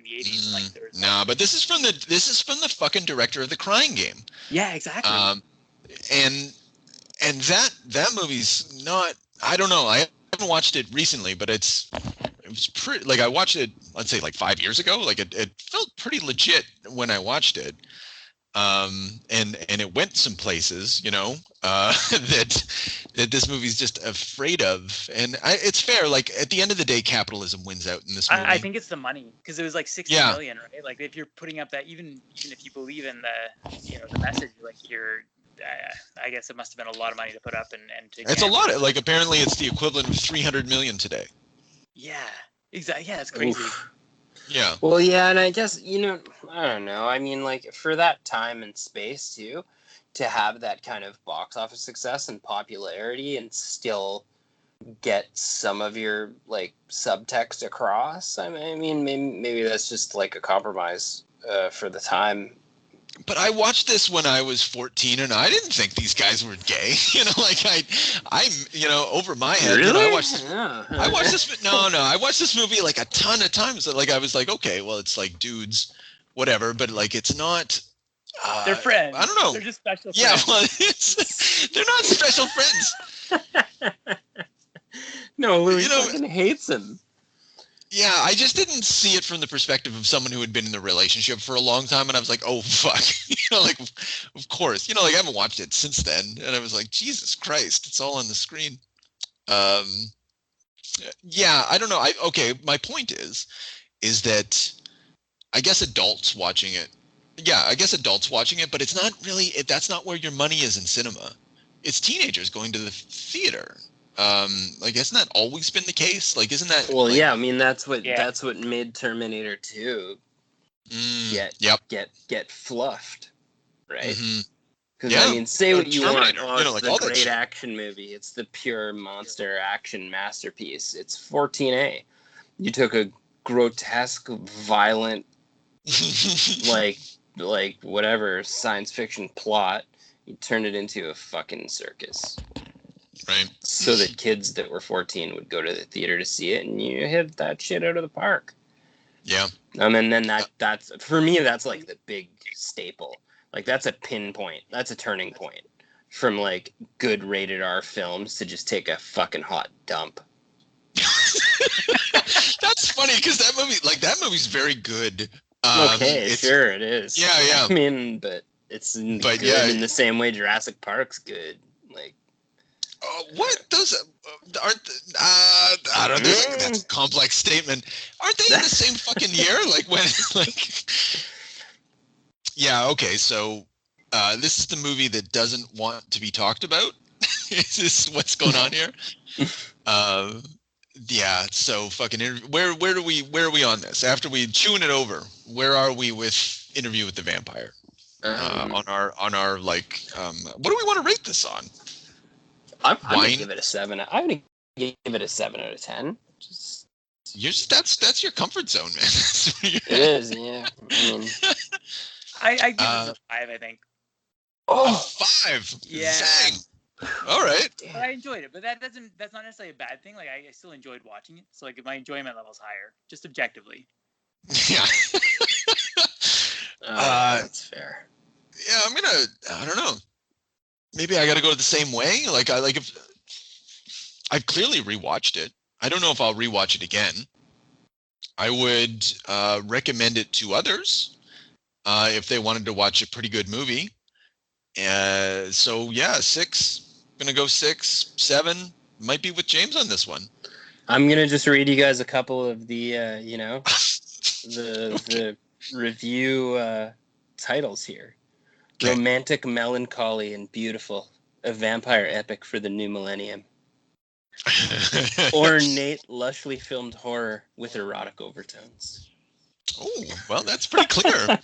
the 80s. Like, there was but this is from the fucking director of The Crying Game. Yeah, exactly. And that movie's not. I don't know. I haven't watched it recently, but it was pretty. Like, I watched it, let's say, like 5 years ago. Like, it felt pretty legit when I watched it. And it went some places, that this movie's just afraid of. And it's fair. Like, at the end of the day, capitalism wins out in this movie. I think it's the money, because it was like 60 million, right? Like, if you're putting up that, even if you believe in the message, like, you're. I guess it must have been a lot of money to put up and to. It's a lot. Like, apparently, it's the equivalent of 300 million today. Yeah, exactly. Yeah, it's crazy. Oof. Yeah. Well, yeah, and I guess I don't know. I mean, like, for that time and space too, to have that kind of box office success and popularity, and still get some of your like subtext across. I mean, maybe that's just like a compromise for the time. But I watched this when I was 14, and I didn't think these guys were gay. I'm over my head. Really? I watched this. No, I watched this movie like a ton of times. Like, I was like, okay, well, it's like dudes, whatever. But like, it's not. They're friends. I don't know. They're just special Yeah, friends. well, they're not special friends. No, Louis You know- fucking hates him. Yeah, I just didn't see it from the perspective of someone who had been in the relationship for a long time, and I was like, oh fuck, like of course, like I haven't watched it since then, and I was like, Jesus Christ, it's all on the screen. Yeah, I don't know. Okay, my point is that I guess adults watching it. Yeah, I guess adults watching it, but it's not really. That's not where your money is in cinema. It's teenagers going to the theater. Like, hasn't that always been the case? Like, isn't that? Well, like, yeah. I mean, that's what made Terminator 2 get fluffed, right? Mm-hmm. Because I mean, say what you want. Terminator, Oh, it's like the all that great shit. action movie. It's the pure monster action masterpiece. It's 14A. You took a grotesque, violent, like whatever science fiction plot, you turned it into a fucking circus. Right. So that kids that were 14 would go to the theater to see it, and you hit that shit out of the park. Yeah. And then that's for me, that's like the big staple. Like, that's a pinpoint. That's a turning point from like good rated R films to just take a fucking hot dump. That's funny because that movie's very good. Okay, sure it is. Yeah. I mean, but it's good in the same way Jurassic Park's good. Like, what those aren't? I don't know. That's a complex statement. Aren't they in the same fucking year? Like when? Like, yeah. Okay. So this is the movie that doesn't want to be talked about. Is this what's going on here? Yeah. So fucking. Where are we on this? After we chewing it over, where are we with Interview with the Vampire? On our like, what do we want to rate this on? I'm gonna give it a 7. I'm gonna give it a 7 out of 10. That's your comfort zone, man. It is, yeah. I mean, I give it a 5, I think. Oh, 5. Yeah. Dang. All right. But I enjoyed it, but that's not necessarily a bad thing. Like, I still enjoyed watching it. So like, my enjoyment level's higher, just objectively. Yeah. that's fair. Yeah, I don't know. Maybe I got to go the same way. Like, if I've clearly rewatched it. I don't know if I'll rewatch it again. I would recommend it to others if they wanted to watch a pretty good movie. So yeah, 6. Gonna go 6, 7. Might be with James on this one. I'm gonna just read you guys a couple of the the review titles here. Okay. Romantic, melancholy, and beautiful. A vampire epic for the new millennium. Ornate, lushly filmed horror with erotic overtones. Oh, well, that's pretty clear.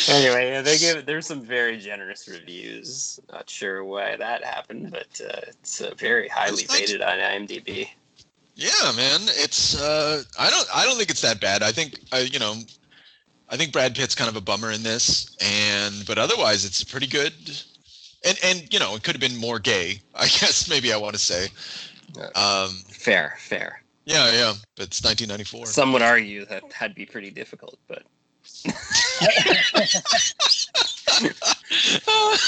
Anyway, there's some very generous reviews. Not sure why that happened, but it's very highly rated on IMDb. Yeah, man, it's I don't think it's that bad. I think I think Brad Pitt's kind of a bummer in this, but otherwise it's pretty good. And it could have been more gay, I guess. Maybe I want to say. Fair. Yeah, but it's 1994. Some would argue that that'd be pretty difficult, but.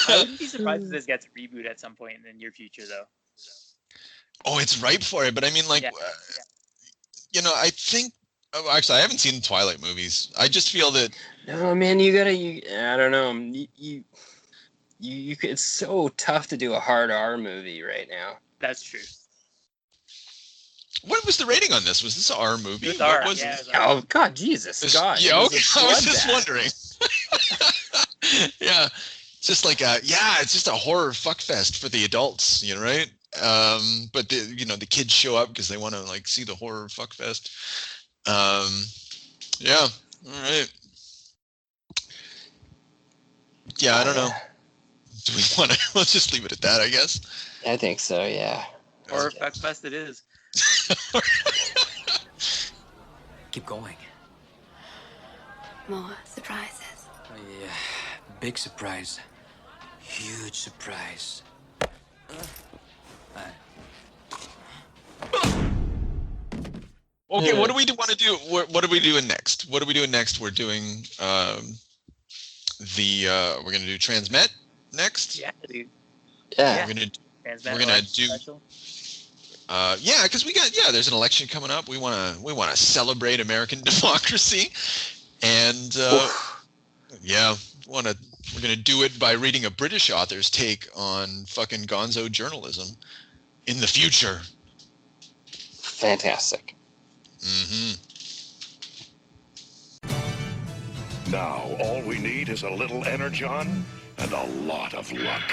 I wouldn't be surprised if this gets a reboot at some point in the near future, though. Oh, it's ripe for it, but I mean, like, I think. Oh, actually, I haven't seen the Twilight movies. I just feel that. No, man, I don't know. You it's so tough to do a hard R movie right now. That's true. What was the rating on this? Was this an R movie? It was R, was yeah, it? Oh God, Jesus, God! Yeah, okay. I was just wondering. Yeah, it's just like it's just a horror fuckfest for the adults, right? But the kids show up because they want to like see the horror fuckfest. Yeah, all right. Yeah, I don't know. Do we want to? Let's just leave it at that, I guess. I think so. Yeah. Horror fuckfest it is. Keep going. More surprises. Oh, yeah, big surprise. Huge surprise. Okay, what do we want to do? What are we doing next? We're doing we're gonna do Transmet next. Yeah, dude. Yeah. We're gonna Transmet We're gonna election do- special. yeah, because there's an election coming up. We wanna celebrate American democracy, and yeah, we're gonna do it by reading a British author's take on fucking gonzo journalism in the future. Fantastic. Mm-hmm. Now, all we need is a little energon and a lot of luck.